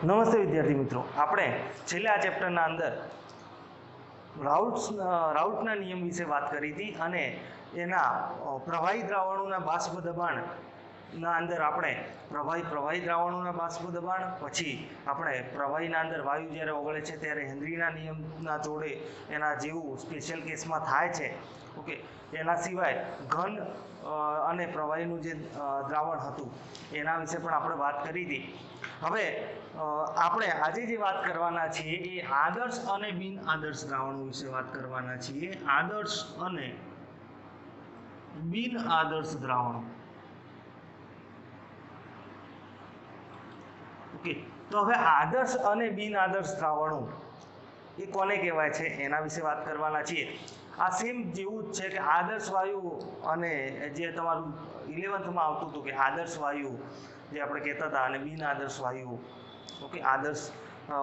નમસ્તે વિદ્યાર્થી મિત્રો, આપણે છેલ્લા ચેપ્ટરના અંદર રાઉલ્ટના નિયમ વિશે વાત કરી હતી અને એના પ્રવાહી દ્રાવણોના બાષ્પ દબાણના અંદર આપણે પ્રવાહી દ્રાવણોના બાષ્પ દબાણ, પછી આપણે પ્રવાહીના અંદર વાયુ જ્યારે ઓગળે છે ત્યારે હેનરીના નિયમના જોડે એના જેવું સ્પેશિયલ કેસમાં થાય છે. ઓકે, એના સિવાય ઘન અને પ્રવાહીનું જે દ્રાવણ હતું એના વિશે પણ આપણે વાત કરી હતી. હવે આપણે આજે જે વાત કરવાના છીએ એ આદર્શ અને બિન આદર્શ દ્રાવણો વિશે વાત કરવાના છીએ. આદર્શ અને બિન આદર્શ દ્રાવણો. ઓકે, તો હવે આદર્શ અને બિન આદર્શ દ્રાવણો એ કોને કહેવાય છે એના વિશે વાત કરવાના છીએ. આ સેમ જેવું જ છે કે આદર્શ વાયુ અને જે તમારું 11થમાં આવતું હતું કે આદર્શ વાયુ જે આપણે કહેતા હતા અને બિન આદર્શ વાયુ. ઓકે, આદર્શ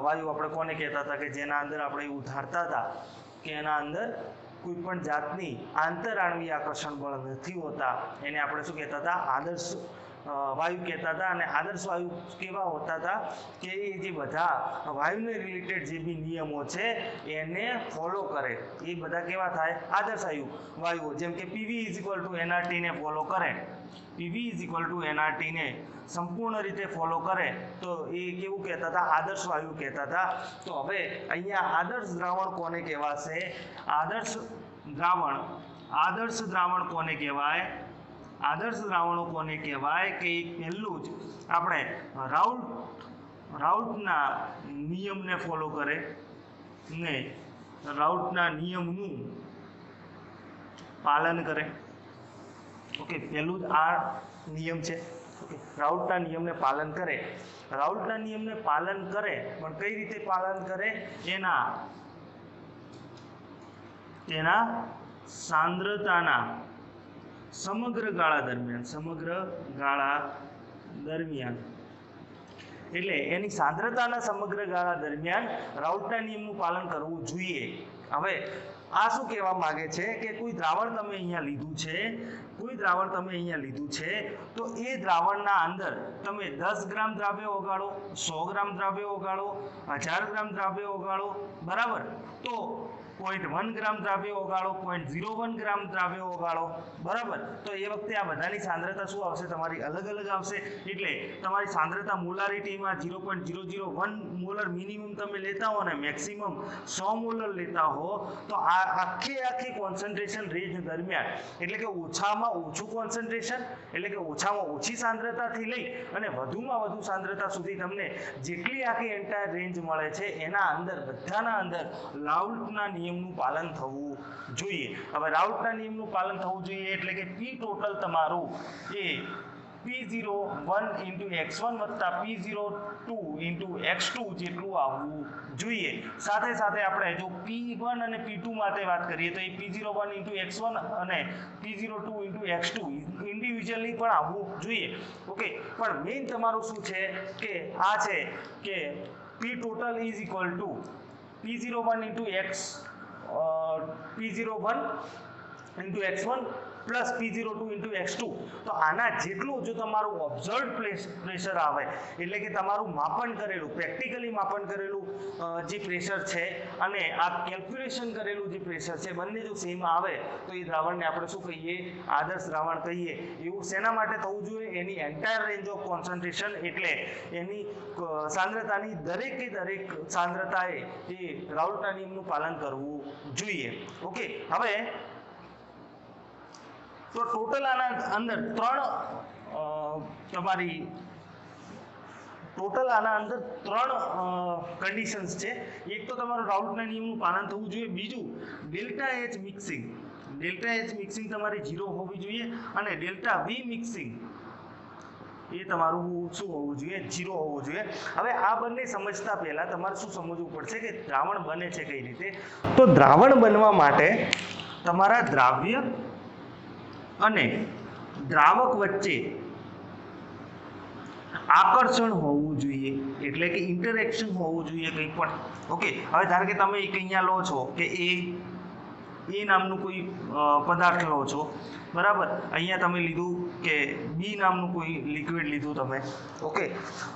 વાયુ આપણે કોને કહેતા હતા કે જેના અંદર આપણે એવું ધારતા હતા કે એના અંદર કોઈ પણ જાતની આંતરાણવીય આકર્ષણ બળ નથી હોતા, એને આપણે શું કહેતા હતા? આદર્શ વાયુ કહેતા હતા. અને આદર્શ વાયુ કેવા હોતા હતા કે એ જે બધા વાયુને રિલેટેડ જે બી નિયમો છે એને ફોલો કરે, એ બધા કેવા થાય? આદર્શ વાયુઓ. જેમ કે પીવી = NRT ને ફોલો કરે, પીવી = NRT ને સંપૂર્ણ રીતે ફોલો કરે તો એ કેવું કહેતા હતા? આદર્શ વાયુ કહેતા હતા. તો હવે અહીંયા આદર્શ દ્રાવણ કોને કહેવાશે? આદર્શ દ્રાવણ કોને કહેવાય? આદર્શ દ્રાવણો કોને કહેવાય કે પહેલું જ આપણે રાઉલ્ટના નિયમને ફોલો કરે ને રાઉલ્ટના નિયમનું પાલન કરે. ઓકે, પહેલું જ આ નિયમ છે. ઓકે, રાઉલ્ટના નિયમને પાલન કરે. રાઉલ્ટના નિયમને પાલન કરે પણ કઈ રીતે પાલન કરે? તેના સાંદ્રતાના સમગ્ર ગાળા દરમિયાન એટલે એની સાંદ્રતાના સમગ્ર ગાળા દરમિયાન રાઉલ્ટના નિયમનું પાલન કરવું જોઈએ. હવે આ શું કહેવા માંગે છે કે કોઈ દ્રાવણ તમે અહીંયા લીધું છે તો એ દ્રાવણના અંદર તમે 10 ગ્રામ દ્રાવ્ય ઓગાળો, 100 ગ્રામ દ્રાવ્ય ઓગાળો, 1000 ગ્રામ દ્રાવ્ય ઓગાળો, બરાબર, તો 0.1 ગ્રામ દ્રાવ્ય ઓગાળો, 0.01 ગ્રામ દ્રાવ્ય ઓગાળો, બરાબર, તો એ વખતે આ બધાની સાંદ્રતા શું આવશે? તમારી અલગ અલગ આવશે. એટલે તમારી સાંદ્રતા મોલારિટીમાં 0.001 મોલર મિનિમમ તમે લેતા હો ને મેક્સિમમ 100 મોલર લેતા હો તો આ આખી કોન્સન્ટ્રેશન રેન્જ દરમિયાન, એટલે કે ઓછામાં ઓછું કોન્સન્ટ્રેશન એટલે કે ઓછામાં ઓછી સાંદ્રતાથી લઈ અને વધુમાં વધુ સાંદ્રતા સુધી તમને જેટલી આખી એન્ટાયર રેન્જ મળે છે એના અંદર બધાના અંદર રાઉલ્ટના નિયમનું પાલન થવું જોઈએ. હવે રાઉલ્ટના નિયમનું પાલન થવું જોઈએ એટલે કે પી ટોટલ તમારું એ P01 × x1 + P02 × x2 જેટલું આવવું જોઈએ. સાથે સાથે આપણે જો P1 અને P2 માટે વાત કરીએ તો એ P01 × x1 અને P02 × x2 ઇન્ડિવિજ્યુઅલી પણ આવવું જોઈએ. ઓકે, પણ મેઇન તમારું શું છે કે આ છે કે P total = P01 × x1 plus P02 × x2. તો આના જેટલું જો તમારું ઓબ્ઝર્વડ પ્રેશર આવે એટલે કે તમારું માપન કરેલું, પ્રેક્ટિકલી માપન કરેલું જે પ્રેશર છે અને આ કેલ્ક્યુલેશન કરેલું જે પ્રેશર છે બંને જો સેમ આવે તો એ દ્રાવણને આપણે શું કહીએ? આદર્શ દ્રાવણ કહીએ. એવું શેના માટે થવું જોઈએ? એની એન્ટાયર રેન્જ ઓફ કોન્સન્ટ્રેશન એટલે એની સાંદ્રતાની દરેકે દરેક સાંદ્રતાએ એ રાઉલ્ટના નિયમનું પાલન કરવું જોઈએ. ઓકે, હવે તો ટોટલ આના અંદર ત્રણ કન્ડિશન્સ છે. એક તો તમારું રાઉલ્ટના નિયમનું પાલન થવું જોઈએ. બીજું ΔH મિક્સિંગ તમારી 0 હોવી જોઈએ અને ΔV મિક્સિંગ એ તમારું શું હોવું જોઈએ? 0 હોવું જોઈએ. હવે આ બંને સમજતા પહેલા તમારે શું સમજવું પડશે કે દ્રાવણ બને છે કઈ રીતે? તો દ્રાવણ બનવા માટે તમારા દ્રાવ્ય અને દ્રાવક વચ્ચે આકર્ષણ હોવું જોઈએ, એટલે કે ઇન્ટરેક્શન હોવું જોઈએ કંઈ પણ. ઓકે, હવે ધારો કે તમે એક અહીંયા લો છો કે એ નામનું કોઈ પદાર્થ લો છો, બરાબર, અહીંયા તમે લીધું કે બી નામનું કોઈ લિક્વિડ લીધું તમે, ઓકે,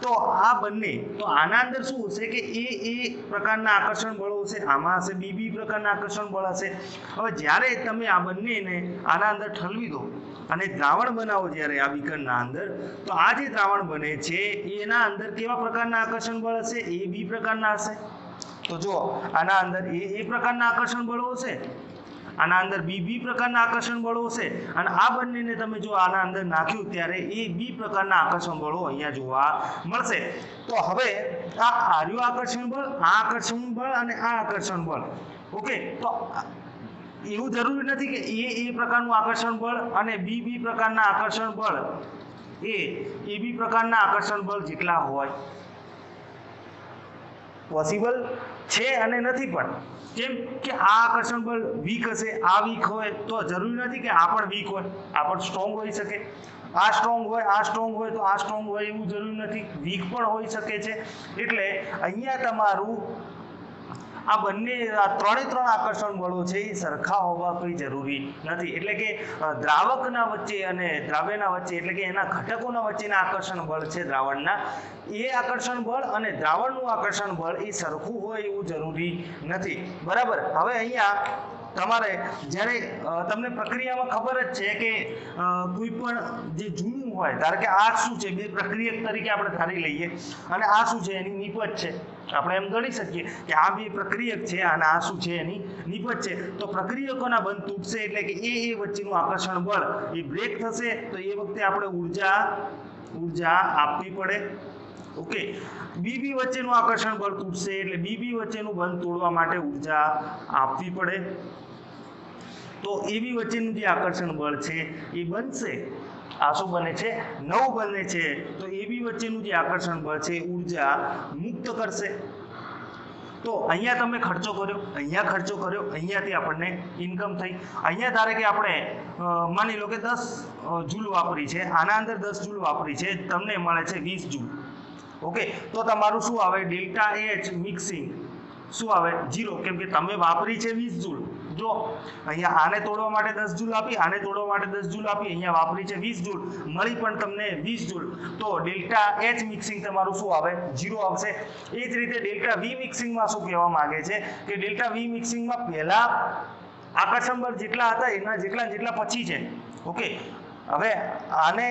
તો આ બંને, તો આના અંદર શું હશે કે એ પ્રકારના આકર્ષણ બળો હશે, આમાં હશે બી પ્રકારના આકર્ષણ બળ હશે. હવે જ્યારે તમે આ બંનેને આના અંદર ઠલવી દો અને દ્રાવણ બનાવો જ્યારે આ બીકરના અંદર, તો આ જે દ્રાવણ બને છે એના અંદર કેવા પ્રકારના આકર્ષણ બળ હશે? એ બી પ્રકારના હશે. તો જુઓ, આના અંદર એ પ્રકારના આકર્ષણ બળો હશે, આના અંદર બી પ્રકારના આકર્ષણ બળો હશે, અને આ બંનેને તમે જો આના અંદર નાખ્યું ત્યારે એ બી પ્રકારના આકર્ષણ બળો અહીંયા જોવા મળશે. તો હવે આ આર્યું આકર્ષણ બળ, આ આકર્ષણ બળ અને આ આકર્ષણ બળ, ઓકે, તો એવું જરૂરી નથી કે એ પ્રકારનું આકર્ષણ બળ અને બી પ્રકારના આકર્ષણ બળ એ બી પ્રકારના આકર્ષણ બળ જેટલા હોય. પોસિબલ છે અને નથી પણ. કેમ કે આ આકર્ષણ બળ વીક હશે, આ વીક હોય, તો જરૂરી નથી કે આ પણ વીક હોય, આ પણ સ્ટ્રોંગ હોઈ શકે. આ સ્ટ્રોંગ હોય, આ સ્ટ્રોંગ હોય, તો આ સ્ટ્રોંગ હોય એવું જરૂરી નથી, વીક પણ હોઈ શકે છે. એટલે અહીંયા તમારું આ બંને ત્રણે આકર્ષણ બળો છે એ સરખા હોવા કોઈ જરૂરી નથી. એટલે કે દ્રાવકના વચ્ચે અને દ્રાવ્યના વચ્ચે, એટલે કે એના ઘટકોના વચ્ચેના આકર્ષણ બળ છે દ્રાવણના, એ આકર્ષણ બળ અને દ્રાવણનું આકર્ષણ બળ એ સરખું હોય એવું જરૂરી નથી, બરાબર. હવે અહીંયા તમારે જ્યારે તમને પ્રક્રિયામાં ખબર જ છે કે કોઈ પણ જે જૂનું હોય, ધારો કે આ શું છે, બે પ્રક્રિયક તરીકે આપણે ધારી લઈએ, અને આ શું છે, એની નિપજ છે. આપણે એમ ગણી શકીએ કે આ બે પ્રક્રિયક છે અને આ શું છે, એની નિપજ છે. તો પ્રક્રિયકોના બંધ તૂટશે એટલે કે એ વચ્ચેનું આકર્ષણ બળ એ બ્રેક થશે, તો એ વખતે આપણે ઉર્જા આપવી પડે, ઓકે. બી વચ્ચેનું આકર્ષણ બળ તૂટશે એટલે બી વચ્ચેનું બંધ તોડવા માટે ઉર્જા આપવી પડે. તો એબી વચ્ચેનું જે આકર્ષણ બળ છે એ બનશે, આ શું બને છે, નવું બને છે. તો એબી વચ્ચેનું જે આકર્ષણ બળ છે ઉર્જા મુક્ત કરશે. તો અહીંયા તમે ખર્ચો કર્યો, અહીંયા ખર્ચો કર્યો, અહીંયાથી આપણને ઇન્કમ થઈ. અહીંયા ધારે કે આપણે માની લો કે 10 જૂલ વાપરી છે, આના અંદર 10 જૂલ વાપરી છે, તમને મળે છે 20 જૂલ, ઓકે. તો તમારું શું આવે, ડેલ્ટા એચ મિક્સિંગ શું આવે, 0, કેમ કે તમે વાપરી છે 20 જૂલ. જો અહીંયા આને તોડવા માટે 10 જૂલ આપી, આને તોડવા માટે 10 જૂલ આપી, અહીંયા વાપરી છે 20 જૂલ, મળી પણ તમને 20 જૂલ. તો ડેલ્ટા એચ મિક્સિંગ તમારું શું આવે, 0 આવશે. એ જ રીતે ડેલ્ટા વી મિક્સિંગમાં શું કહેવા માંગે છે કે ડેલ્ટા વી મિક્સિંગમાં પહેલા આકર્ષણ બળ જેટલા હતા એના જેટલા પછી છે, ઓકે. હવે આને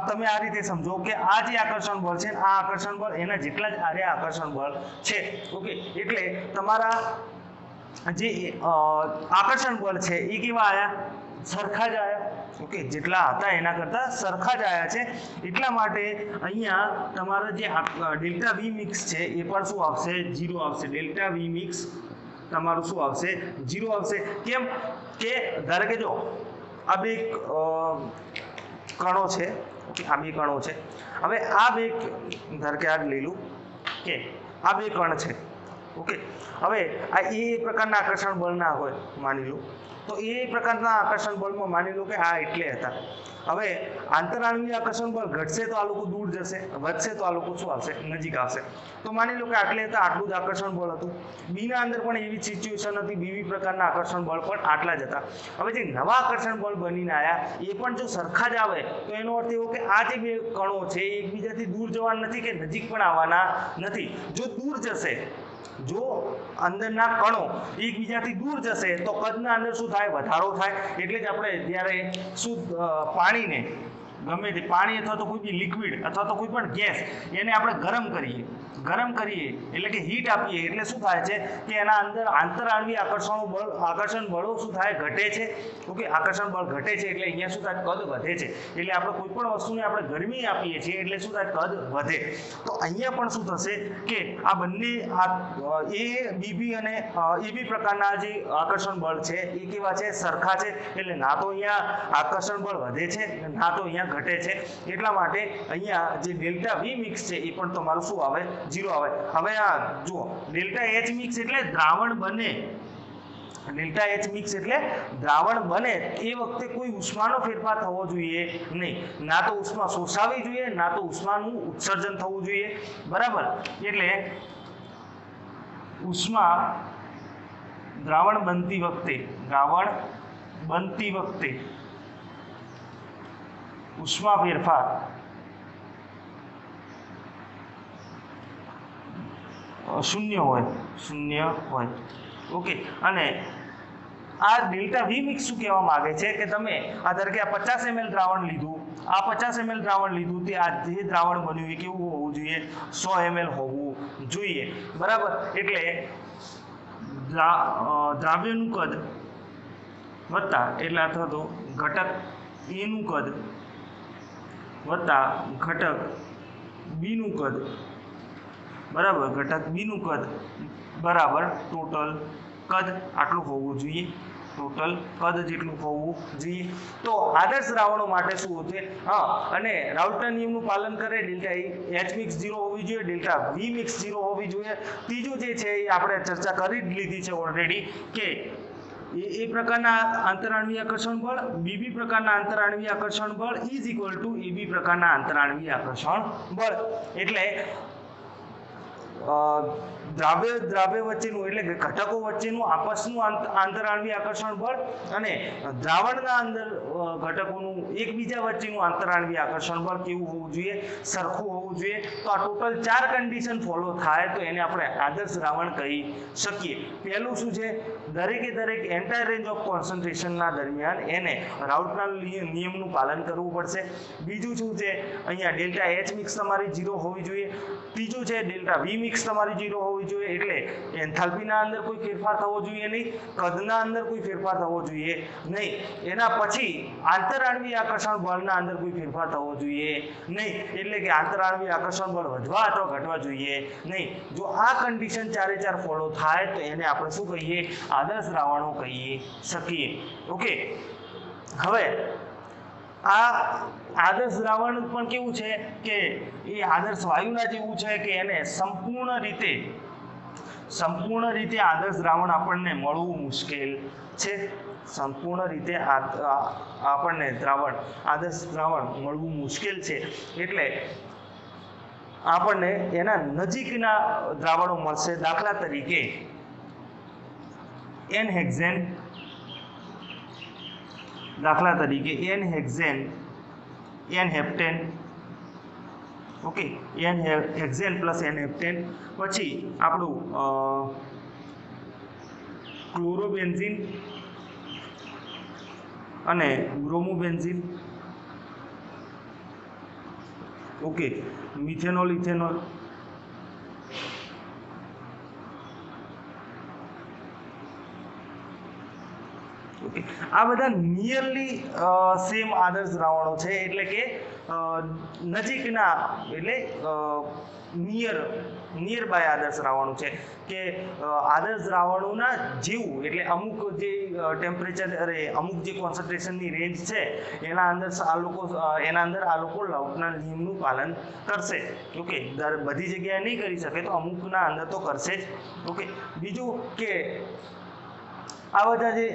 તમે આ રીતે સમજો કે આ જે આકર્ષણ બળ છે, આ આકર્ષણ બળ એના જેટલા જ આ આકર્ષણ બળ છે, ઓકે. એટલે તમારા જે આકર્ષણ બળ છે એ કેવા આયા, સરખા જ આયા, ઓકે. જેટલા હતા એના કરતાં સરખા જ આયા છે. એટલા માટે અહીંયા તમારા જે ડેલ્ટા વી મિક્સ છે એ પણ શું આવશે, 0 આવશે. ડેલ્ટા વી મિક્સ તમારું શું આવશે, 0 આવશે. કેમ કે ધારો કે જો આ બે કણો છે, ઓકે, આ બે કણો છે. હવે આ બે ધારો કે આ લઈ લઉં કે આ બે કણ છે, ઓકે. હવે આ એ પ્રકારના આકર્ષણ બળ ના હોય માની લો, તો એ પ્રકારના આકર્ષણ બળમાં માની લો કે આ એટલે હતા. હવે આંતરાણવીય આકર્ષણ બળ ઘટશે તો આ લોકો દૂર જશે, વધશે તો આ લોકો શું આવશે, નજીક આવશે. તો માની લો કે આટલે હતા, આટલું જ આકર્ષણ બળ હતું. બીના અંદર પણ એવી સિચ્યુએશન હતી, બીવી પ્રકારના આકર્ષણ બળ પણ આટલા જ હતા. હવે જે નવા આકર્ષણ બળ બનીને આવ્યા એ પણ જો સરખા જ આવે તો એનો અર્થ એવો કે આ જે બે કણો છે એ એકબીજાથી દૂર જવાના નથી કે નજીક પણ આવવાના નથી. જો દૂર જશે, જો અંદરના કણો એકબીજાથી દૂર જશે તો કદના અંદર શું થાય, વધારો થાય. એટલે જ આપણે જ્યારે શુદ્ધ પાણીને, ગમે તે પાણી અથવા તો કોઈ બી લિક્વિડ અથવા તો કોઈ પણ ગેસ, એને આપણે ગરમ કરીએ એટલે કે હીટ આપીએ એટલે શું થાય છે કે એના અંદર આંતરાણવીય આકર્ષણ બળો શું થાય, ઘટે છે, ઓકે. આકર્ષણ બળ ઘટે છે એટલે અહીંયા શું થાય, કદ વધે છે. એટલે આપણે કોઈ પણ વસ્તુને આપણે ગરમી આપીએ છીએ એટલે શું થાય, કદ વધે. તો અહીંયા પણ શું થશે કે આ બંને એ બીબી અને એબી પ્રકારના જે આકર્ષણ બળ છે એ કેવા છે, સરખા છે. એટલે ના તો અહીંયા આકર્ષણ બળ વધે છે, ના તો અહીંયા ઘટે છે. એટલા માટે અહીંયા જે ડેલ્ટા વી મિક્સ છે એ પણ તમારું શું આવે, 0 આવે. હવે આ જુઓ, ડેલ્ટા એચ મિક્સ એટલે દ્રાવણ બને, ડેલ્ટા એચ મિક્સ એટલે દ્રાવણ બને એ વખતે કોઈ ઉષ્માનો ફેરફાર થવો જોઈએ નહીં. ના તો ઉષ્મા શોષાવી જોઈએ, ના તો ઉષ્માનું ઉત્સર્જન થવું જોઈએ, બરાબર. એટલે ઉષ્મા દ્રાવણ બનતી વખતે ઉષ્મા ફેરફાર શૂન્ય હોય ઓકે। અને આ ડેલ્ટા વી મિક્સ શું કહેવા માંગે છે કે તમે આ ધારો કે આ 50 ml દ્રાવણ લીધું, આ 50 ml દ્રાવણ લીધું તે આ જે દ્રાવણ બન્યું એ કેવું હોવું જોઈએ? 100 ml હોવું જોઈએ, બરાબર। એટલે દ્રાવ્યનું કદ વત્તા એટલે અથવા તો ઘટક A નું કદ વત્તા ઘટક B નું કદ, બરાબર, ઘટક B નું કદ બરાબર ટોટલ કદ આટલું હોવું જોઈએ, ટોટલ કદ જેટલું હોવું જોઈએ। તો આદર્શ દ્રાવણો માટે શું છે? અને રાઉલ્ટના નિયમનું પાલન કરે, ડેલ્ટા H મિક્સ 0 હોવી જોઈએ, ડેલ્ટા V મિક્સ 0 હોવી જોઈએ। ત્રીજું જે છે એ આપણે ચર્ચા કરી જ લીધી છે ઓલરેડી કે એ પ્રકારના આંતરાણવીય આકર્ષણ બળ, બીબી પ્રકારના આંતરાણવીય આકર્ષણ બળ ઇઝ ઇક્વલ ટુ એબી પ્રકારના આંતરાણવીય આકર્ષણ બળ। એટલે દ્રાવ્ય વચ્ચેનું એટલે કે ઘટકો વચ્ચેનું આપસનું આંતરાણવીય આકર્ષણ બળ અને દ્રાવણના અંદર ઘટકોનું એકબીજા વચ્ચેનું આંતરાણવીય આકર્ષણ બળ કેવું હોવું જોઈએ? સરખું હોવું જોઈએ। તો આ ટોટલ 4 કન્ડિશન ફોલો થાય તો એને આપણે આદર્શ દ્રાવણ કહી શકીએ। પહેલું શું છે? દરેકે દરેક એન્ટાયર રેન્જ ઓફ કોન્સન્ટ્રેશનના દરમિયાન એને રાઉલ્ટના નિયમનું પાલન કરવું પડશે। બીજું શું છે? અહીંયા ડેલ્ટા H મિક્સ તમારી 0 હોવી જોઈએ। ત્રીજું છે ડેલ્ટા V મિક્સ તમારી 0 હોવી જોઈએ, એટલે એન્થાલ્પીના અંદર કોઈ ફેરફાર થવો જોઈએ નહીં, કદના અંદર કોઈ ફેરફાર થવો જોઈએ નહીં। એના પછી આંતરાણવીય આકર્ષણ બળના અંદર કોઈ ફેરફાર થવો જોઈએ નહીં, એટલે કે આંતરાણવીય આકર્ષણ બળ વધવા અથવા ઘટવા જોઈએ નહીં। જો આ કન્ડિશન 4 ફોલો થાય તો એને આપણે શું કહીએ? આદર્શ દ્રાવણો કહી શકીએ, ઓકે। હવે આ આદર્શ દ્રાવણ પણ કેવું છે કે એ આદર્શ વાયુના જેવું છે કે એને સંપૂર્ણ રીતે આદર્શ દ્રાવણ આપણને મળવું મુશ્કેલ છે। સંપૂર્ણ રીતે આપણને આદર્શ દ્રાવણ મળવું મુશ્કેલ છે, એટલે આપણને એના નજીકના દ્રાવણો મળશે। દાખલા તરીકે n-હેક્ઝેન, n-હેપ્ટેન, ઓકે, n-હેક્ઝેન પ્લસ n-હેપ્ટેન, પછી આપણું ક્લોરોબેન્ઝીન અને બ્રોમોબેન્ઝીન, ઓકે, મિથેનોલ, ઇથેનોલ, આ બધા નિયરલી સેમ આદર્શ દ્રાવણો છે, એટલે કે નજીકના એટલે નિયર બાય આદર્શ દ્રાવણો છે કે આદર્શ દ્રાવણોના જેવું, એટલે અમુક જે ટેમ્પરેચર અમુક જે કોન્સન્ટ્રેશનની રેન્જ છે એના અંદર આ લોકો રાઉલ્ટના નિયમનું પાલન કરશે, ઓકે। બધી જગ્યાએ નહીં કરી શકે તો અમુકના અંદર તો કરશે જ, ઓકે। બીજું કે આ બધા જે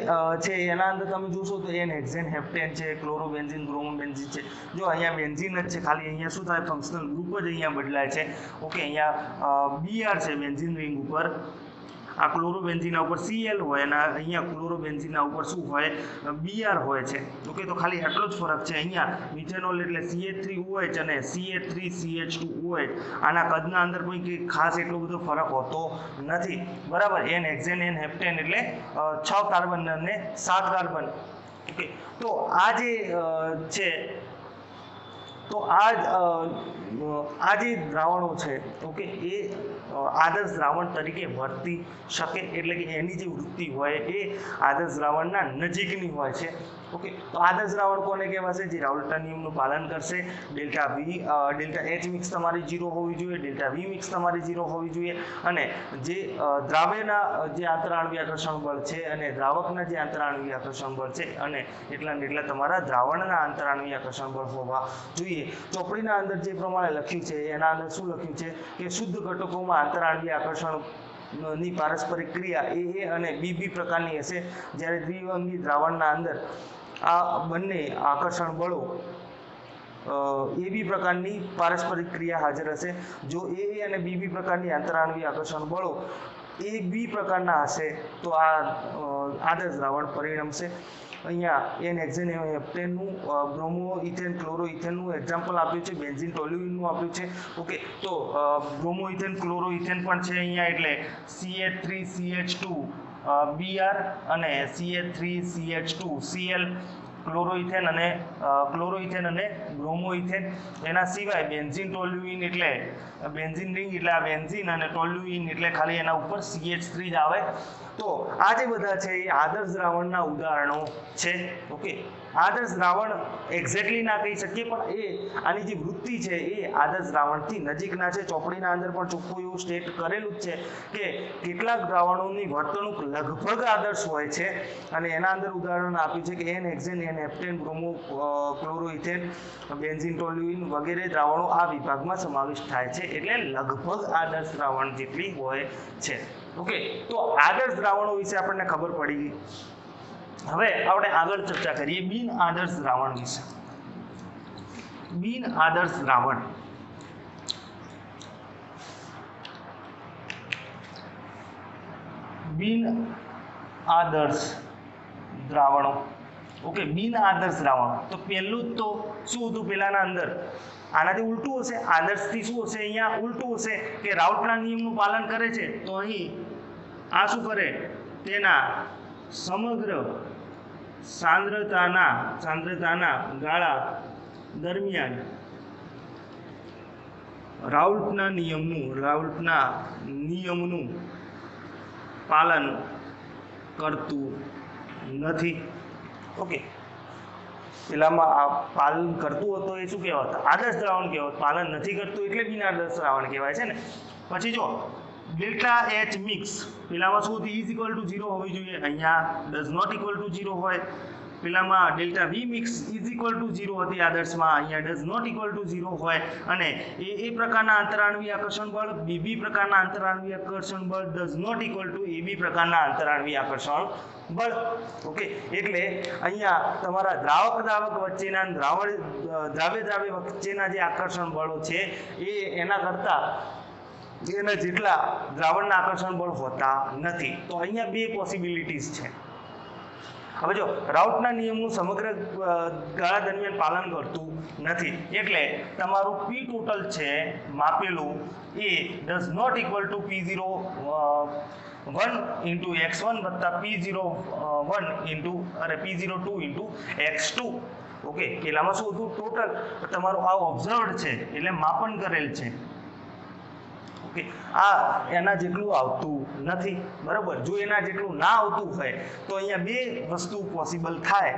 છે એના અંદર તમે જોશો તો n-હેક્ઝેન, હેપ્ટેન છે, ક્લોરોબેન્ઝીન, બ્રોમોબેન્ઝીન છે। જો અહીંયા બેન્ઝીન જ છે, ખાલી અહીંયા શું થાય? ફંક્શનલ ગ્રુપ જ અહીંયા બદલાય છે, ઓકે। અહીંયા Br છે બેન્ઝીન રિંગ ઉપર, આ ક્લોરોબેન્ઝીનના ઉપર Cl હોય અને અહીંયા ક્લોરોબેન્ઝીનના ઉપર શું હોય? Br હોય છે, ઓકે। તો ખાલી આટલો જ ફરક છે। અહીંયા મિથેનોલ એટલે CH3OH અને CH3CH2OH, આના કદના અંદર કોઈ ખાસ એટલો બધો ફરક હોતો નથી, બરાબર। n-હેક્ઝેન, n-હેપ્ટેન એટલે 6 કાર્બન અને 7 કાર્બન, ઓકે। તો આ જે છે તો આ જે દ્રાવણો છે, ઓકે, એ આદર્શ દ્રાવણ તરીકે વર્તી શકે, એટલે કે એની જે વૃત્તિ હોય એ આદર્શ દ્રાવણના નજીકની હોય છે, ઓકે। તો આદર્શ દ્રાવણ કોને કહેવાશે? જે રાઉલ્ટના નિયમનું પાલન કરશે। ડેલ્ટા H મિક્સ તમારી 0 હોવી જોઈએ, ડેલ્ટા V મિક્સ તમારી 0 હોવી જોઈએ, અને જે દ્રાવ્યના જે આંતરાણવીય આકર્ષણ બળ છે અને દ્રાવકના જે આંતરાણવીય આકર્ષણ બળ છે અને એટલા તમારા દ્રાવણના આંતરાણવીય આકર્ષણ બળ હોવા જોઈએ। ચોપડીના અંદર જે પ્રમાણે લખ્યું છે એના અંદર શું લખ્યું છે કે શુદ્ધ ઘટકોમાં આંતરાણવીય આકર્ષણ ની પારસ્પરિક ક્રિયા A અને B પ્રકારની હશે, જ્યારે દ્વિઅંગી દ્રાવણના અંદર આ બંને આકર્ષણ બળો AB પ્રકારની પારસ્પરિક ક્રિયા હાજર હશે। જો A અને BB પ્રકારની આંતરાણવીય આકર્ષણ બળો એ બી પ્રકારના હશે તો આ આદર્શ દ્રાવણ પરિણમશે. અહીંયા એન હેક્ઝેન હેપ્ટેનનું બ્રોમો ઇથેન ક્લોરો ઇથેનનું એક્ઝામ્પલ આપ્યું છે, બેન્ઝીન ટોલ્યુઇનનું આપ્યું છે. ઓકે, તો બ્રોમો ઇથેન ક્લોરો ઇથેન પણ છે અહીંયા, એટલે CH3CH2 Br અને CH3CH2 Cl ક્લોરોઇથેન અને બ્રોમોઇથેન. એના સિવાય બેન્ઝીન ટોલ્યુઇન એટલે બેન્ઝીન રિંગ એટલે આ બેન્ઝીન અને ટોલ્યુઇન એટલે ખાલી એના ઉપર CH3 જ આવે. તો આ જે બધા છે એ આદર્શ દ્રાવણના ઉદાહરણો છે. ઓકે, આદર્શ દ્રાવણ એક્ઝેક્ટલી ના કહી શકીએ, પણ એ આની જે વૃત્તિ છે એ આદર્શ દ્રાવણથી નજીકના છે. ચોપડીના અંદર પણ ચોખ્ખું એવું સ્ટેટ કરેલું જ છે કે કેટલાક દ્રાવણોની વર્તણૂક લગભગ આદર્શ હોય છે, અને એના અંદર ઉદાહરણ આપ્યું છે કે n hexane, n heptane, bromo chloroethane, benzene toluene વગેરે દ્રાવણો આ વિભાગમાં સમાવિષ્ટ થાય છે, એટલે લગભગ આદર્શ દ્રાવણ જેટલી હોય છે. ઓકે, તો આદર્શ દ્રાવણો વિશે આપણને ખબર પડી ગઈ. હવે આપણે આગળ ચર્ચા કરીએ બિન આદર્શ દ્રાવણ વિશે. બિન આદર્શ દ્રાવણ બિન આદર્શ દ્રાવણો. ઓકે, બિન આદર્શ દ્રાવણો તો પહેલું જ તો શું હતું પેલાના અંદર, આનાથી ઉલટું હશે. આદર્શથી શું હશે, અહીંયા ઉલટું હશે કે રાઉટના નિયમનું પાલન કરે છે, તો અહીં આ શું કરે, તેના સમગ્ર સાંદ્રતાના ગાળા દરમિયાન રાઉટના નિયમનું પાલન કરતું નથી. ઓકે, પેલામાં આ પાલન કરતું હતું એ શું કહેવાય, આદર્શ દ્રાવણ કહેવાય. પાલન નથી કરતું એટલે બિન આદર્શ દ્રાવણ કહેવાય છે ને. પછી જો ડેલ્ટા H મિક્સ, પેલામાં શું હતું, ઇઝ ઇક્વલ ટુ 0 હોવી જોઈએ, અહીંયા ડઝ નોટ ઇક્વલ ટુ 0 હોય. પેલામાં delta V mix is equal to 0 હતી આદર્શમાં, અહીંયા ડઝ નોટ ઇક્વલ ટુ 0 હોય. અને એ પ્રકારના આંતરાણવીય આકર્ષણ બળ, BB પ્રકારના આંતરાણવીય આકર્ષણ બળ does not equal to AB પ્રકારના આંતરાણવીય આકર્ષણ બળ. ઓકે, એટલે અહીંયા તમારા દ્રાવક વચ્ચેના દ્રાવ્ય વચ્ચેના જે આકર્ષણ બળો છે એ એના કરતા એના જેટલા દ્રાવણના આકર્ષણ બળ હોતા નથી. તો અહીંયા બે પોસિબિલિટીઝ છે. હવે જો રાઉટના નિયમનું સમગ્ર ગાળા દરમિયાન પાલન કરતું નથી, એટલે તમારું P ટોટલ છે માપેલું એ does not equal to P01 into x1 વત્તા P02 ઇન્ટુ x2. ઓકે, પેલામાં શું હતું, ટોટલ તમારું આ ઓબ્ઝર્વડ છે એટલે માપન કરેલ છે. ઓકે, આ એના જેટલું આવતું નથી, બરાબર. જો એના જેટલું ના આવતું હોય તો અહીંયા બે વસ્તુ પોસિબલ થાય,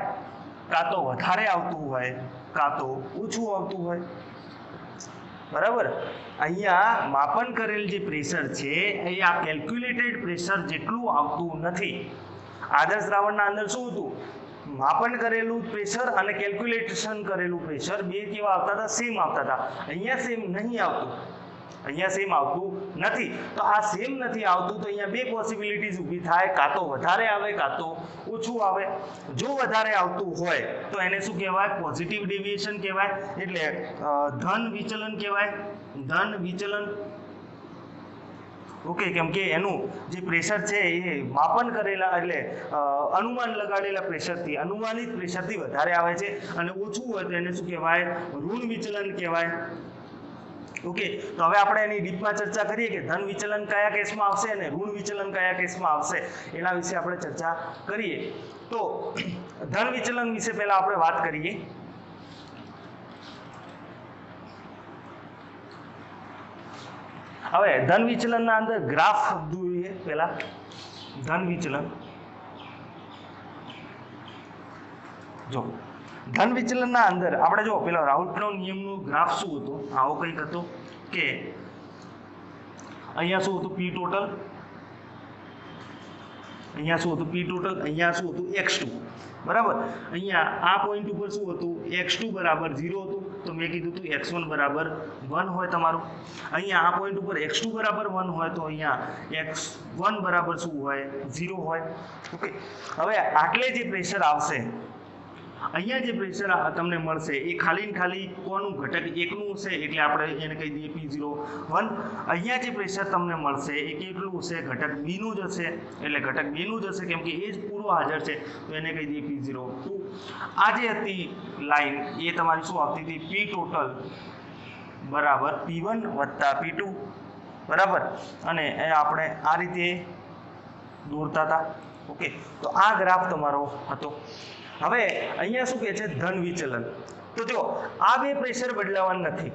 કાં તો વધારે આવતું હોય કાં તો ઓછું આવતું હોય, બરાબર. અહીંયા માપન કરેલ જે પ્રેશર છે એ આ કેલ્ક્યુલેટેડ પ્રેશર જેટલું આવતું નથી. આદર્શ દ્રાવણના અંદર શું હતું, માપન કરેલું પ્રેશર અને કેલ્ક્યુલેશન કરેલું પ્રેશર બે કેવા આવતા હતા, સેમ આવતા હતા. અહીંયા સેમ નહીં આવતું, અહીંયા સેમ આવતું નથી. તો આ સેમ નથી આવતું તો અહીંયા બે પોસિબિલિટીઝ ઊભી થાય, કાં તો વધારે આવે કાં તો ઓછું આવે. જો વધારે આવતું હોય તો એને શું કહેવાય, પોઝિટિવ ડેવિએશન કહેવાય, એટલે ધન વિચલન કહેવાય, ધન વિચલન. ઓકે, કેમ કે એનું જે પ્રેશર છે એ માપન કરેલા એટલે અનુમાન લગાડેલા પ્રેશરથી, અનુમાનિત પ્રેશરથી વધારે આવે છે, અને ઓછું હોય તો એને શું કહેવાય, ઋણ વિચલન કહેવાય. ઓકે, તો હવે આપણે એની ડીપમાં ચર્ચા કરીએ કે ધન વિચલન કયા કેસમાં આવશે અને ઋણ વિચલન કયા કેસમાં આવશે, એના વિશે આપણે ચર્ચા કરીએ. તો ધન વિચલન વિશે પહેલા આપણે વાત કરીએ. હવે ધન વિચલનના અંદર ગ્રાફ જોઈએ. પહેલા ધન વિચલન, જો ધન વિચલનના અંદર આપણે જો પેલા રાઉટનો નિયમનો ગ્રાફ શું હતો, આવો કંઈક હતો કે અહીંયા શું હતું P ટોટલ, અહીંયા શું હતું P ટોટલ, અહીંયા શું હતું x2, બરાબર. અહીંયા આ પોઈન્ટ ઉપર શું હતું, x2 બરાબર 0 હતું, તો મેં કીધું હતું x1 બરાબર 1 હોય તમારું. અહીંયા આ પોઈન્ટ ઉપર x2 બરાબર 1 હોય તો અહીંયા x1 બરાબર શું હોય, 0 હોય. ઓકે, હવે આટલે જે પ્રેશર આવશે અહીંયા જે પ્રેશર તમને મળશે એ ખાલી ને ખાલી કોનું ઘટક એકનું હશે એટલે આપણે એને કહી દઈએ P01. અહીંયા જે પ્રેશર તમને મળશે એ કેટલું હશે ઘટક બીનું જ હશે એટલે ઘટક બીનું જ હશે કેમ કે એ જ પૂરો હાજર છે તો એને કહી દઈએ P02. આ જે હતી લાઈન એ તમારી શું આવતી હતી P ટોટલ બરાબર P1 વત્તા P2 બરાબર અને એ આપણે આ રીતે દોરતા હતા. ઓકે તો આ ગ્રાફ તમારો હતો. હવે અહીંયા શું કહે છે ધન વિચલન. તો જો આ બે પ્રેશર બદલાવાના નથી.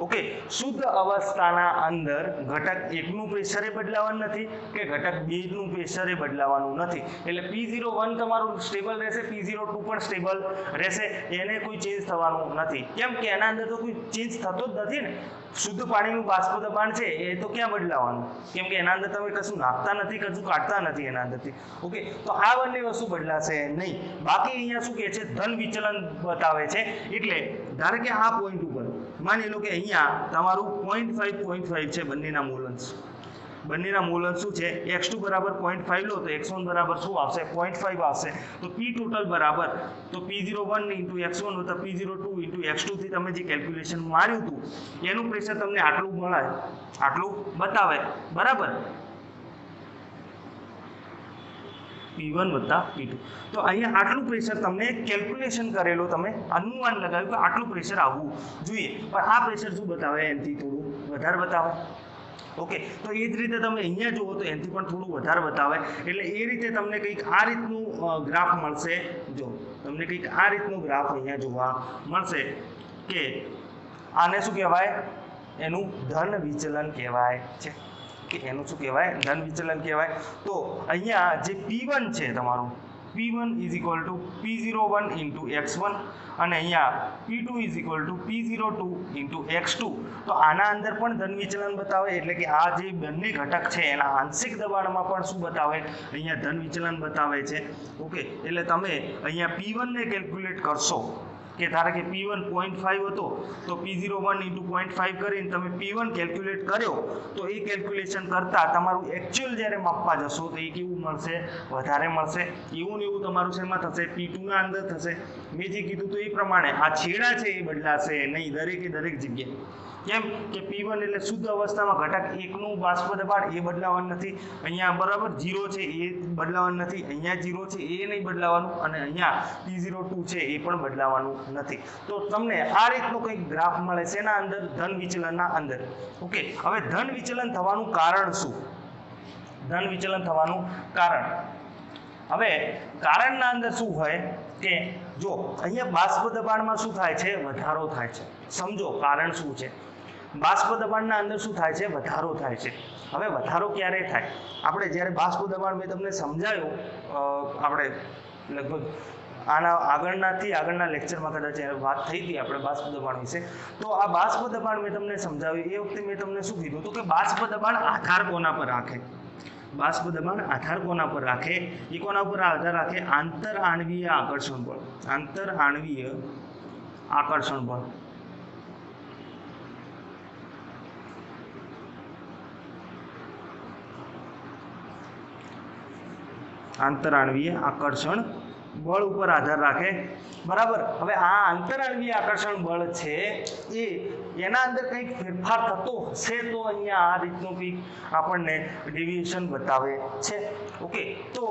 ઓકે શુદ્ધ અવસ્થાના અંદર ઘટક એકનું પ્રેશર એ બદલાવાનું નથી કે ઘટક બેનું પ્રેશર એ બદલાવાનું નથી એટલે P01 તમારું સ્ટેબલ રહેશે, P02 પણ સ્ટેબલ રહેશે, એને કોઈ ચેન્જ થવાનું નથી. કેમ કે એના અંદર તો કોઈ ચેન્જ થતો જ નથી ને. શુદ્ધ પાણીનું બાષ્પ દબાણ છે એ તો ક્યાં બદલાવાનું કેમ કે એના અંદર તમે કશું નાખતા નથી, કશું કાઢતા નથી એના અંદરથી. ઓકે તો આ બંને વસ્તુ બદલાશે નહીં. બાકી અહીંયા શું કહે છે ધન વિચલન બતાવે છે એટલે ધારો કે આ પોઈન્ટ ઉપર માની લો કે અહીંયા તમારું 0.5 છે બંનેના મોલન્સ. બંનેના મોલન્સ શું છે x2 બરાબર 0.5 લો તો x1 બરાબર શું આવશે 0.5 આવશે. તો P ટોટલ બરાબર તો P01 × x1 વત્તા P02 × x2 થી તમે જે કેલ્ક્યુલેશન માર્યું હતું એનું પ્રેશર તમને આટલું મળે, આટલું બતાવે બરાબર P1 વત્તા P2. તો અહીંયા આટલું પ્રેશર તમને કેલ્ક્યુલેશન કરેલો તમે અનુમાન લગાવ્યું કે આટલું પ્રેશર આવવું જોઈએ પણ આ પ્રેશર શું બતાવે એનાથી થોડું વધારે બતાવે. ઓકે તો એ જ રીતે તમે અહીંયા જુઓ તો એનાથી પણ થોડું વધારે બતાવે એટલે એ રીતે તમને કંઈક આ રીતનું ગ્રાફ મળશે. જો તમને કંઈક આ રીતનું ગ્રાફ અહીંયા જોવા મળશે કે આને શું કહેવાય એનું ધન વિચલન કહેવાય છે કે એનું શું કહેવાય ધન વિચલન કહેવાય. તો અહીંયા જે P1 છે તમારું P1 = P01 × x1 અને અહીંયા P2 = P02 × x2. તો આના અંદર પણ ધન વિચલન બતાવે એટલે કે આ જે બંને ઘટક છે એના આંશિક દબાણમાં પણ શું બતાવે અહીંયા ધન વિચલન બતાવે છે. ઓકે એટલે તમે અહીંયા P1 ને કેલ્ક્યુલેટ કરશો કે ધારો કે P1 0.5 હતો તો P01 × 0.5 કરીને તમે P1 કેલ્ક્યુલેટ કર્યો તો એ કેલ્ક્યુલેશન કરતાં તમારું એકચ્યુઅલ જ્યારે માપવા જશો તો એ કેવું મળશે વધારે મળશે. એવું ને એવું તમારું શેમાં થશે P2ના અંદર થશે. મેં જે કીધું તો એ પ્રમાણે આ છેડા છે એ બદલાશે નહીં દરેકે દરેક જગ્યાએ. કેમ કે P1 એટલે શુદ્ધ અવસ્થામાં ઘટક એકનું બાષ્પ દબાણ એ બદલાવાનું નથી. અહીંયા બરાબર 0 છે એ બદલાવાનું નથી, અહીંયા 0 છે એ નહીં બદલાવાનું અને અહીંયા P02 છે એ પણ બદલાવાનું નથી. તો તમને આ રીતનો કંઈક ગ્રાફ મળે છે એના અંદર ધન વિચલનના અંદર. ઓકે હવે ધન વિચલન થવાનું કારણ શું? ધન વિચલન થવાનું કારણ હવે કારણના અંદર શું હોય કે જો અહીંયા બાષ્પ દબાણમાં શું થાય છે વધારો થાય છે. સમજો કારણ શું છે. બાષ્પ દબાણના અંદર શું થાય છે વધારો થાય છે. હવે વધારો ક્યારે થાય આપણે જ્યારે બાષ્પ દબાણ મેં તમને સમજાયું આપણે લગભગ આના આગળના લેક્ચરમાં કદાચ વાત થઈ હતી આપણે બાષ્પ દબાણ વિશે. તો આ બાષ્પ દબાણ મેં તમને સમજાવ્યું એ વખતે મેં તમને શું કીધું હતું કે બાષ્પ દબાણ આધાર કોના પર રાખે? બાષ્પ દબાણ આધાર કોના પર રાખે? એ કોના પર આધાર રાખે? આંતર આણવીય આકર્ષણ બળ. આંતર આણવીય આકર્ષણ બળ. આંતરાણવીય આકર્ષણ બળ ઉપર આધાર રાખે બરાબર. હવે આ આંતરાણવીય આકર્ષણ બળ છે એ એના અંદર કંઈક ફેરફાર થતો હશે તો અહીંયા આ રીતનું કંઈક આપણને ડેવિએશન બતાવે છે. ઓકે તો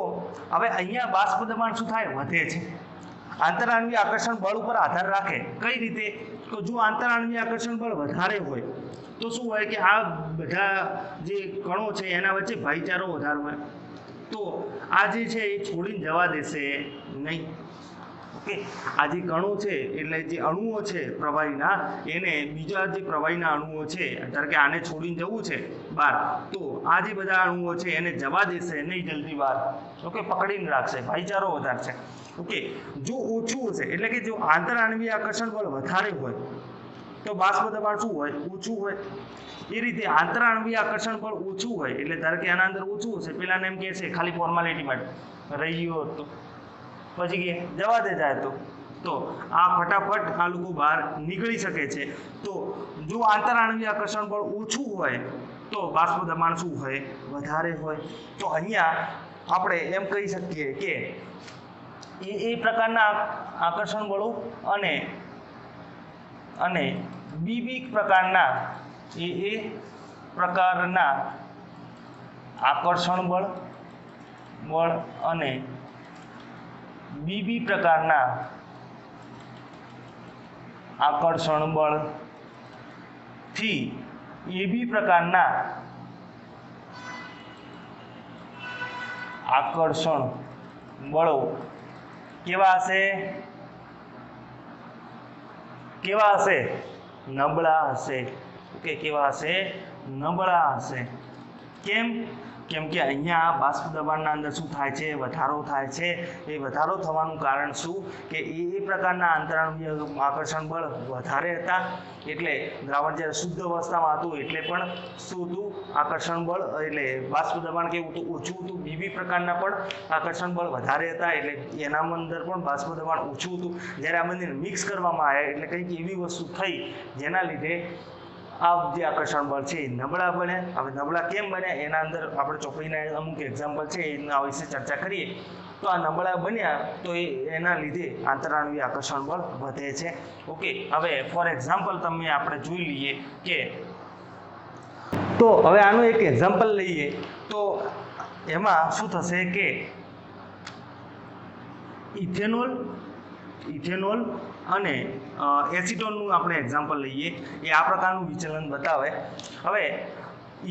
હવે અહીંયા બાષ્પ દબાણ શું થાય વધે છે. આંતરાણવીય આકર્ષણ બળ ઉપર આધાર રાખે કઈ રીતે? તો જો આંતરાણવીય આકર્ષણ બળ વધારે હોય તો શું હોય કે આ બધા જે કણો છે એના વચ્ચે ભાઈચારો વધારે હોય તો આ જે છે એ છોડીને જવા દેશે નહીં. ઓકે આ જે કણો છે એટલે જે અણુઓ છે પ્રવાહીના એને બીજા જે પ્રવાહીના અણુઓ છે ધારો કે આને છોડીને જવું છે બહાર તો આ જે બધા અણુઓ છે એને જવા દેશે નહીં જલ્દી બહાર. ઓકે પકડીને રાખશે, ભાઈચારો વધારશે. ઓકે જો ઓછું હશે એટલે કે જો આંતરાણવીય આકર્ષણ બળ વધારે હોય તો બાષ્પ દબાણ શું હોય ઓછું હોય. એ રીતે આંતરાણવીય આકર્ષણ બળ ઓછું હોય એટલે ધારો કે આના અંદર ઓછું હશે પેલાને એમ કહે છે ખાલી ફોર્માલિટી માટે રહી ગયો તો પછી કે જવા દે જાય તો આ ફટાફટ આ લોકો બહાર નીકળી શકે છે. તો જો આંતરાણવીય આકર્ષણ બળ ઓછું હોય તો બાષ્પ દબાણ શું હોય વધારે હોય. તો અહીંયા આપણે એમ કહી શકીએ કે એ પ્રકારના આકર્ષણ બળો અને બી પ્રકારના એ પ્રકારના આકર્ષણ બળ અને બી પ્રકારના આકર્ષણ બળથી એબી પ્રકારના આકર્ષણ બળો કેવા હશે નબળા હશે. ઓકે, કેવા હશે? નબળા હશે. કેમ કે અહીંયા બાષ્પ દબાણના અંદર શું થાય છે? વધારો થાય છે. એ વધારો થવાનું કારણ શું? કે એ પ્રકારના આંતરાણુય આકર્ષણ બળ વધારે હતા, એટલે દ્રાવણ જ્યારે શુદ્ધ અવસ્થામાં હતું એટલે પણ શું હતું? આકર્ષણ બળ, એટલે બાષ્પ દબાણ કેવું હતું? ઓછું હતું. બીબી પ્રકારના પણ આકર્ષણ બળ વધારે હતા, એટલે એના અંદર પણ બાષ્પ દબાણ ઓછું હતું. જ્યારે આ બંને મિક્સ કરવામાં આવ્યા એટલે કંઈક એવી વસ્તુ થઈ જેના લીધે આ જે આકર્ષણ બળ છે એ નબળા બન્યા. હવે નબળા કેમ બન્યા એના અંદર આપણે ચોપડીના અમુક એક્ઝામ્પલ છે એના વિશે ચર્ચા કરીએ. તો આ નબળા બન્યા તો એના લીધે આંતરાણુય આકર્ષણ બળ વધે છે. ઓકે, હવે ફોર એક્ઝામ્પલ તમે આપણે જોઈ લઈએ કે તો હવે આનું એક એક્ઝામ્પલ લઈએ તો એમાં શું થશે કે ઇથેનોલ અને એસિટોનનું આપણે એક્ઝામ્પલ લઈએ. એ આ પ્રકારનું વિચલન બતાવે. હવે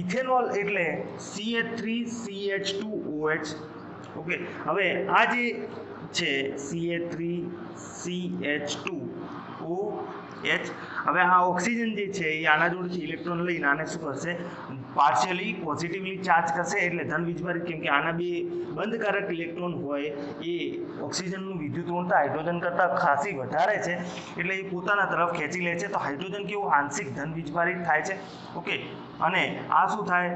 ઇથેનોલ એટલે CH3CH2OH. ઓકે, હવે આ જે છે CH3CH2OH, હવે આ ઓક્સિજન જે છે એ આના જોડેથી ઇલેક્ટ્રોન લઈને આને શું કરશે? પાર્શિયલી પોઝિટિવલી ચાર્જ કરશે, એટલે ધન વીજભારિત. કેમ કે આના બે બંધકારક ઇલેક્ટ્રોન હોય એ ઓક્સિજનનું વિદ્યુત ઋણતા હાઇડ્રોજન કરતાં ખાસી વધારે છે, એટલે એ પોતાના તરફ ખેંચી લે છે. તો હાઇડ્રોજન કેવું આંશિક ધન વીજભારિત થાય છે. ઓકે, અને આ શું થાય?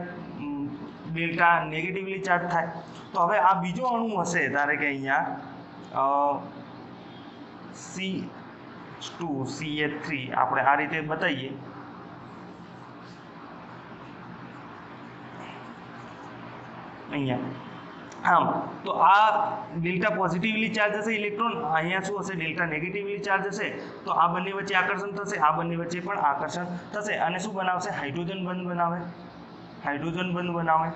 ડેલ્ટા નેગેટિવલી ચાર્જ થાય. તો હવે આ બીજો અણુ હશે, ધારે કે અહીંયા C2CH3 આપણે આ રીતે બતાવીએ. અહીંયા આમ તો આ ડેલ્ટા પોઝિટિવલી ચાર્જ હશે ઇલેક્ટ્રોન, અહીંયા શું હશે? ડેલ્ટા નેગેટિવલી ચાર્જ હશે. તો આ બંને વચ્ચે આકર્ષણ થશે, આ બંને વચ્ચે પણ આકર્ષણ થશે, અને શું બનાવશે? હાઇડ્રોજન બંધ બનાવે.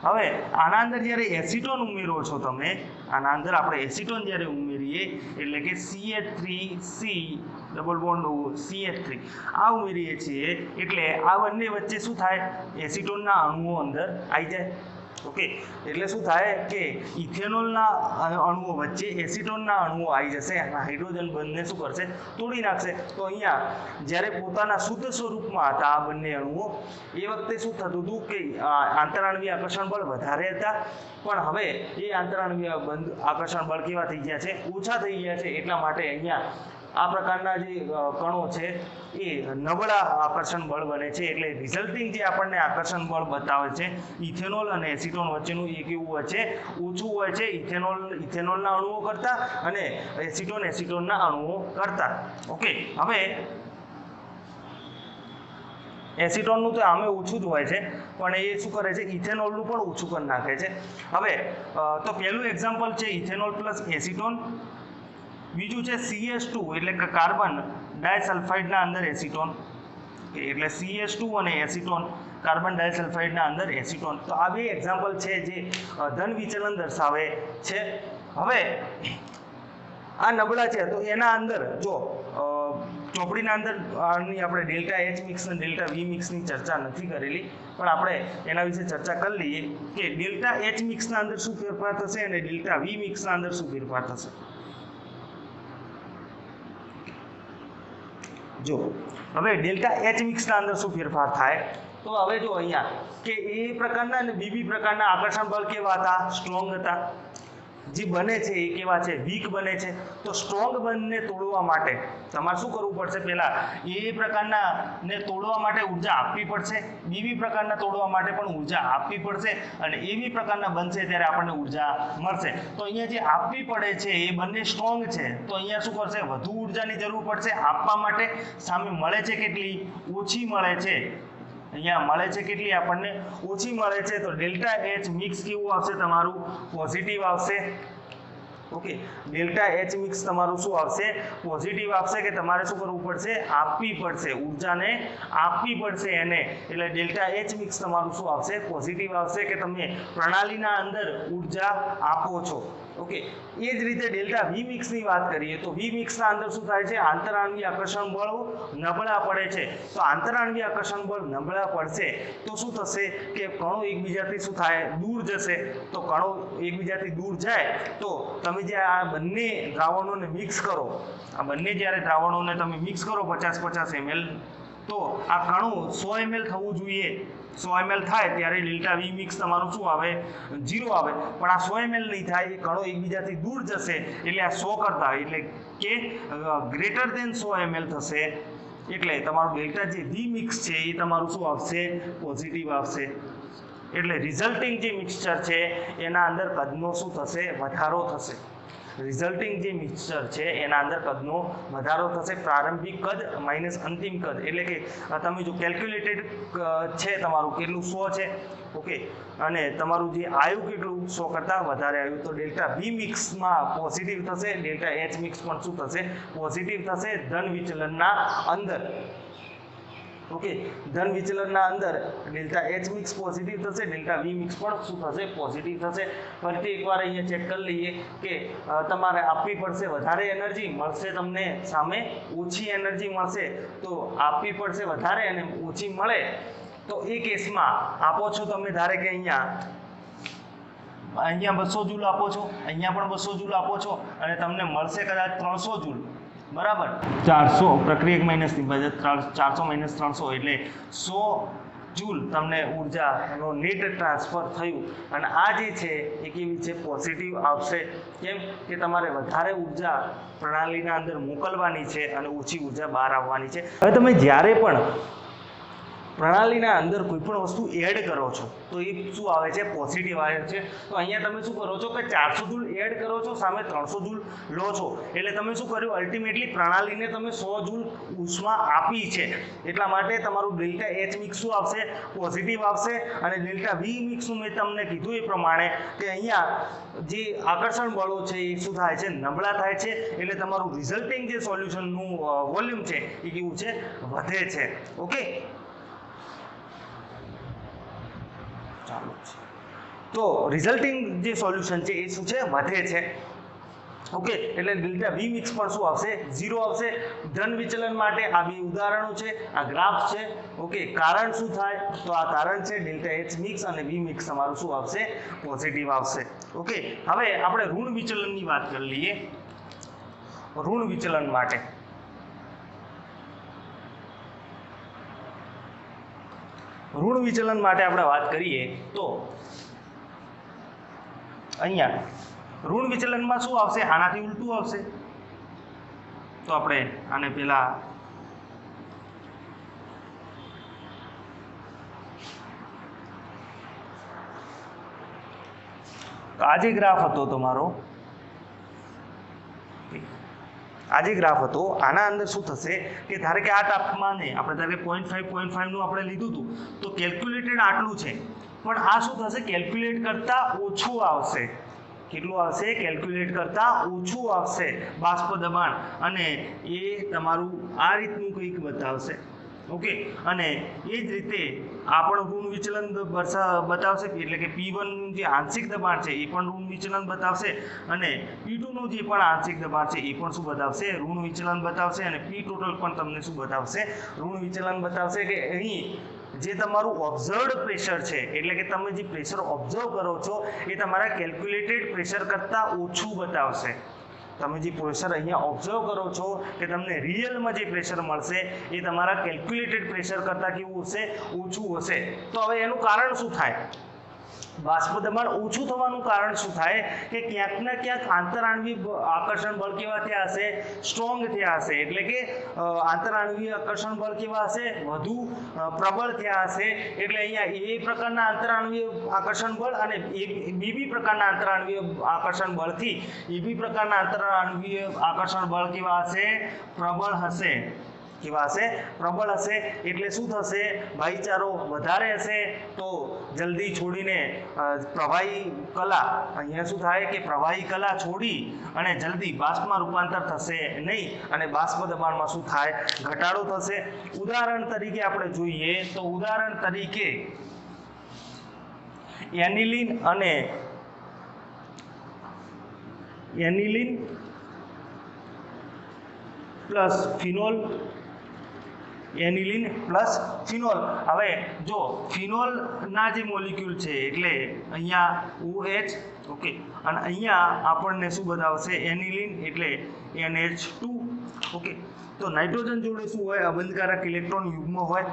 હવે આના અંદર જ્યારે એસિટોન ઉમેરો છો તમે, આના અંદર આપણે એસિટોન જ્યારે ઉમેરીએ એટલે કે CH3C ડબલ બોન્ડ CH3 આ ઉમેરીએ છીએ એટલે આ બંને વચ્ચે શું થાય? એસિટોનના અણુઓ અંદર આવી જાય. ઓકે, એટલે શું થાય કે ઇથેનોલના અણુઓ વચ્ચે એસિટોનના અણુઓ આવી જશે અને હાઇડ્રોજન બંધને શું કરશે? તોડી નાખશે. તો અહીંયા જ્યારે પોતાના શુદ્ધ સ્વરૂપમાં હતા આ બંને અણુઓ, એ વખતે શું થતું હતું કે આંતરાણુય આકર્ષણ બળ વધારે હતા, પણ હવે એ આંતરાણુય આકર્ષણ બળ કેવા થઈ ગયા છે? ઓછા થઈ ગયા છે. એટલા માટે અહીંયા આ પ્રકારના જે કણો છે એ નબળા આકર્ષણ બળ બને છે. એટલે રિઝલ્ટિંગ જે આપણને આકર્ષણ બળ બતાવે છે ઇથેનોલ અને એસિટોન વચ્ચેનું, એ કેવું હોય છે? ઓછું હોય છે ઇથેનોલના અણુઓ કરતાં અને એસિટોનના અણુઓ કરતાં. ઓકે, હવે એસિટોનનું તો આમે ઓછું જ હોય છે, પણ એ શું કરે છે? ઇથેનોલનું પણ ઓછું કરી નાખે છે. હવે તો પહેલું એક્ઝામ્પલ છે ઇથેનોલ પ્લસ એસિટોન. બીજું છે CH2 એટલે કે કાર્બન ડાયસલ્ફાઇડના અંદર એસિટોન. એટલે CH2 અને એસિટોન, કાર્બન ડાયસલ્ફાઇડના અંદર એસિટોન. તો આ બે એક્ઝામ્પલ છે જે ધન વિચલન દર્શાવે છે. હવે આ નબળા છે તો એના અંદર જો ચોપડીના અંદર આની આપણે ડેલ્ટા H મિક્સ અને ડેલ્ટા V મિક્સની ચર્ચા નથી કરેલી, પણ આપણે એના વિશે ચર્ચા કરી લઈએ કે ડેલ્ટા H મિક્સના અંદર શું ફેરફાર થશે અને ડેલ્ટા V મિક્સના અંદર શું ફેરફાર થશે. જો હવે ડેલ્ટા H મિક્સના અંદર શું ફેરફાર થાય? તો હવે જો અહીંયા કે એ પ્રકારના અને બીબી પ્રકારના આકર્ષણ બળ કેવા હતા? સ્ટ્રોંગ હતા. જે બને છે એ કેવા છે? વીક બને છે. તો સ્ટ્રોંગ બંધને તોડવા માટે તમારે શું કરવું પડશે? પહેલા એ પ્રકારના ને તોડવા માટે ઉર્જા આપવી પડશે, બીબી પ્રકારના તોડવા માટે પણ ઉર્જા આપવી પડશે, અને એવી પ્રકારના બનશે ત્યારે આપણને ઉર્જા મળશે. તો અહીંયા જે આપવી પડે છે એ બંને સ્ટ્રોંગ છે, તો અહીંયા શું કરશે? વધુ ઉર્જાની જરૂર પડશે આપવા માટે. સામે મળે છે કેટલી? ઓછી મળે છે. અહીંયા મળે છે કેટલી? આપણને ઓછી મળે છે. તો ડેલ્ટા H મિક્સ કેવું આવશે? તમારું પોઝિટિવ આવશે. ઓકે, ડેલ્ટા એચ મિક્સ તમારું શું આવશે? પોઝિટિવ આવશે કે તમારે શું કરવું પડશે? આપવી પડશે, ઉર્જાને આપવી પડશે એને, એટલે ડેલ્ટા એચ મિક્સ તમારું શું આવશે? પોઝિટિવ આવશે કે તમે પ્રણાલીના અંદર ઉર્જા આપો છો. ઓકે, એ જ રીતે ડેલ્ટા વી મિક્સની વાત કરીએ તો વી મિક્સના અંદર શું થાય છે? આંતરાણવીય આકર્ષણ બળો નબળા પડે છે. તો આંતરાણવીય આકર્ષણ બળ નબળા પડશે તો શું થશે કે કણો એકબીજાથી શું થાય? દૂર જશે. તો કણો એકબીજાથી દૂર જાય તો તમે જે આ બંને દ્રાવણોને મિક્સ કરો, આ બંને જ્યારે દ્રાવણોને તમે મિક્સ કરો 50-50 ml, તો આ કણો 100 ml થવું જોઈએ. 100 ml થાય ત્યારે ડેલ્ટા વી મિક્સ તમારું શું આવે? 0 આવે. પણ આ 100 ml નહીં થાય, એ કણો એકબીજાથી દૂર જશે એટલે આ 100 કરતા એટલે કે ગ્રેટર દેન 100 ml થશે. એટલે તમારું ડેલ્ટા જે વી મિક્સ છે એ તમારું શું આવશે? પોઝિટિવ આવશે. એટલે રિઝલ્ટિંગ જે મિક્સચર છે એના અંદર કદનો શું થશે? વધારો થશે. રિઝલ્ટિંગ જે મિક્સચર છે એના અંદર કદનો વધારો થશે. પ્રારંભિક કદ માઇનસ અંતિમ કદ, એટલે કે તમે જો કેલ્ક્યુલેટેડ છે તમારું કેટલું? 100 છે. ઓકે, અને તમારું જે આયુ કેટલું? 100 કરતાં વધારે આયુ. તો ડેલ્ટા વી મિક્સમાં પોઝિટિવ થશે, ડેલ્ટા એચ મિક્સ પણ શું થશે? પોઝિટિવ થશે ધન વિચલનના અંદર. ઓકે, ધન વિચલનના અંદર ડેલ્ટા એચ મિક્સ પોઝિટિવ થશે, ડેલ્ટા વી મિક્સ પણ શું થશે? પોઝિટિવ થશે. ફરીથી એકવાર અહીંયા ચેક કરી લઈએ કે તમારે આપવી પડશે વધારે એનર્જી, મળશે તમને સામે ઓછી એનર્જી મળશે. તો આપવી પડશે વધારે અને ઓછી મળે તો એ કેસમાં આપો છો તમે ધારે કે અહીંયા 200 જૂલ આપો છો, અહીંયા પણ 200 જૂલ આપો છો અને તમને મળશે કદાચ 300 જૂલ. બરાબર, 400 પ્રક્રિયક માઇનસની 400 માઇનસ 300 એટલે 100 જૂલ તમને ઉર્જાનો નેટ ટ્રાન્સફર થયું. અને આ જે છે એ કેવી છે? પોઝિટિવ આવશે. કેમ કે તમારે વધારે ઉર્જા પ્રણાલીના અંદર મોકલવાની છે અને ઓછી ઉર્જા બહાર આવવાની છે. હવે તમે જ્યારે પણ પ્રણાલીના અંદર કોઈ પણ વસ્તુ એડ કરો છો તો એ શું આવે છે? પોઝિટિવ આવે છે. તો અહીંયા તમે શું કરો છો કે 400 જૂલ એડ કરો છો, સામે 300 જૂલ લો છો, એટલે તમે શું કર્યું? અલ્ટિમેટલી પ્રણાલીને તમે 100 જૂલ ઉષ્મા આપી છે. એટલા માટે તમારું ડેલ્ટા એચ મિક્સ શું આવશે? પોઝિટિવ આવશે. અને ડેલ્ટા વી મિક્સનું મેં તમને કીધું એ પ્રમાણે કે અહીંયા જે આકર્ષણ બળો છે એ શું થાય છે? નબળા થાય છે. એટલે તમારું રિઝલ્ટિંગ જે સોલ્યુશનનું વોલ્યુમ છે એ કેવું છે? વધે છે. ઓકે, તો રિઝલ્ટિંગ જે સોલ્યુશન છે એ શું છે? વધે છે. ઓકે, એટલે ડેલ્ટા વી મિક્સ પણ શું આવશે? 0 આવશે. ધન વિચલન માટે આ બે ઉદાહરણો છે, આ ગ્રાફ છે. ઓકે, કારણ શું થાય? તો આ કારણ છે ડેલ્ટા એચ મિક્સ અને વી મિક્સ તમારું શું આવશે? પોઝિટિવ આવશે. ઓકે, હવે આપણે ઋણ વિચલનની વાત કરી લઈએ. ઋણ વિચલન માટે આપણે વાત કરીએ તો અહીંયા ઋણ વિચલનમાં શું આવશે? આનાથી ઉલટું આવશે. તો આપણે આને પેલા આ જે ગ્રાફ હતો તમારો, આ જે ગ્રાફ હતો આના અંદર શું થશે કે ધારે કે આ તાપમાને આપણે ધારે 0.5 નું આપણે લીધું હતું તો કેલ્ક્યુલેટેડ આટલું છે, પણ આ શું થશે? કેલ્ક્યુલેટ કરતાં ઓછું આવશે. કેટલું આવશે? કેલ્ક્યુલેટ કરતાં ઓછું આવશે બાષ્પ દબાણ, અને એ તમારું આ રીતનું કંઈક બતાવશે. ઓકે, અને એ જ રીતે આ પણ ઋણ વિચલન બતાવશે, એટલે કે P1 નું જે આંશિક દબાણ છે એ પણ ઋણ વિચલન બતાવશે, અને P2 નું જે પણ આંશિક દબાણ છે એ પણ શું બતાવશે? ઋણ વિચલન બતાવશે. અને P ટોટલ પણ તમને શું બતાવશે? ઋણ વિચલન બતાવશે. કે અહીં જે તમારું ઓબ્ઝર્વડ પ્રેશર છે, એટલે કે તમે જે પ્રેશર ઓબ્ઝર્વ કરો છો એ તમારા કેલ્ક્યુલેટેડ પ્રેશર કરતાં ઓછું બતાવશે. તમે જે પ્રેશર અહીંયા ઓબ્ઝર્વ કરો છો કે તમને રિયલમાં જે પ્રેશર મળશે એ તમારા કેલ્ક્યુલેટેડ પ્રેશર કરતાં કેવું હશે? ઓછું હશે. તો હવે એનું કારણ શું થાય? બાષ્પ દબાણ ઓછું થવાનું કારણ શું થાય? કે ક્યાંક ના ક્યાંક આંતરાણવીય આકર્ષણ બળ કેવા થયા હશે? સ્ટ્રોંગ થયા હશે. એટલે કે આંતરાણવીય આકર્ષણ બળ કેવા હશે? વધુ પ્રબળ થયા હશે. એટલે અહીંયા એ પ્રકારના આંતરાણવીય આકર્ષણ બળ અને બીબી પ્રકારના આંતરાણવીય આકર્ષણ બળથી એબી પ્રકારના આંતરાણવીય આકર્ષણ બળ કેવા હશે? પ્રબળ હશે. કેવા હશે? પ્રબળ હશે. એટલે શું થશે? ભાઈચારો વધારે હશે તો જલ્દી છોડીને પ્રવાહી કલા, અહીંયા શું થાય કે પ્રવાહી કલા છોડી અને જલ્દી બાષ્પમાં રૂપાંતર થશે નહીં અને બાષ્પ દબાણમાં શું થાય? ઘટાડો થશે. ઉદાહરણ તરીકે આપણે જોઈએ તો ઉદાહરણ તરીકે aniline plus phenol, aniline plus phenol. હવે જો ફિનોલના જે મોલિક્યુલ છે એટલે અહીંયા OH, ઓકે, અને અહીંયા આપણને શું બતાવશે? એનિલિન એટલે NH2, ઓકે. તો નાઇટ્રોજન જોડે શું હોય? અબંધકારક ઇલેક્ટ્રોન યુગ્મ હોય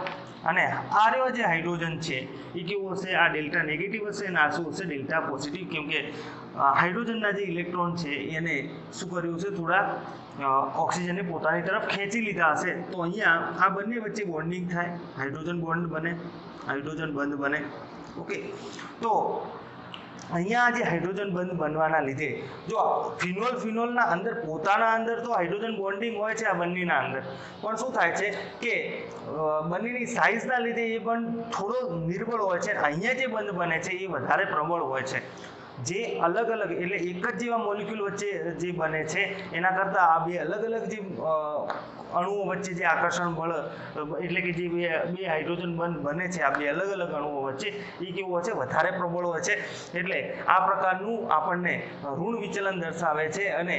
અને આ રહ્યો જે હાઇડ્રોજન છે એ કેવું હશે? આ ડેલ્ટા નેગેટિવ હશે અને આ શું હશે? Delta positive. કેમ કે હાઇડ્રોજનના જે ઇલેક્ટ્રોન છે એને શું કર્યું છે? થોડા ઓક્સિજનને પોતાની તરફ ખેંચી લીધા હશે. તો અહીંયા આ બંને વચ્ચે બોન્ડિંગ થાય, હાઇડ્રોજન બોન્ડ બને, હાઇડ્રોજન બંધ બને, ઓકે. તો અહીંયા જે હાઇડ્રોજન બંધ બનવાના લીધે જો ફિનોલના અંદર પોતાના અંદર તો હાઇડ્રોજન બોન્ડિંગ હોય છે આ બંનેના અંદર, પણ શું થાય છે કે બંનેની સાઇઝના લીધે એ બંધ થોડો નિર્બળ હોય છે. અહીંયા જે બંધ બને છે એ વધારે પ્રબળ હોય છે. જે અલગ અલગ એટલે એક જ જેવા મોલિક્યુલ વચ્ચે જે બને છે એના કરતાં આ બે અલગ અલગ જે અણુઓ વચ્ચે જે આકર્ષણ બળ એટલે કે જે બે હાઇડ્રોજન બંધ બને છે આ બે અલગ અલગ અણુઓ વચ્ચે એ કેવું હોય છે? વધારે પ્રબળ હોય છે. એટલે આ પ્રકારનું આપણને ઋણ વિચલન દર્શાવે છે અને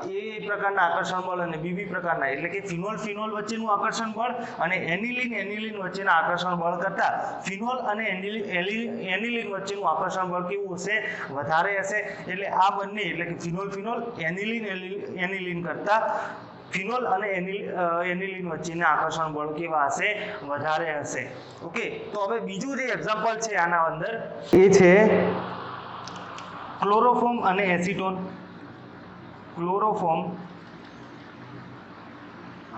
એ પ્રકારના આકર્ષણ બળ અને બીબી પ્રકારના એટલે કે ફિનોલ વચ્ચેનું આકર્ષણ બળ અને એનિલિન વચ્ચેના આકર્ષણ બળ કરતાં ફિનોલ અને એનિલિન વચ્ચેનું આકર્ષણ બળ કેવું હશે? વધારે હશે. એટલે આ બંને એટલે કે ફિનોલ એનિલિન કરતાં ફિનોલ અને એનિલિન વચ્ચેના આકર્ષણ બળ કેવા હશે? વધારે હશે. ઓકે. તો હવે બીજું જે એક્ઝામ્પલ છે આના અંદર એ છે ક્લોરોફોર્મ અને એસિટોન. ક્લોરોફોર્મ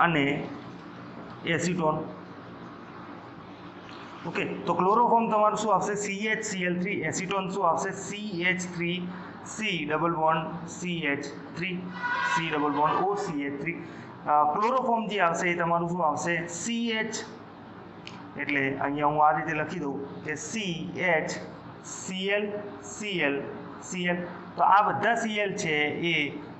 અને એસિટોન, ઓકે. તો ક્લોરોફોર્મ તમારું શું આવશે? CHCl3. એસિટોન શું આવશે? CH3 C double bond CH3 C double bond OCH3. Chloroform જે આવશે એ તમારું શું આવશે? CH, એટલે અહીંયા હું આ રીતે લખી દઉં કે CH Cl. તો આ બધા Cl છે એ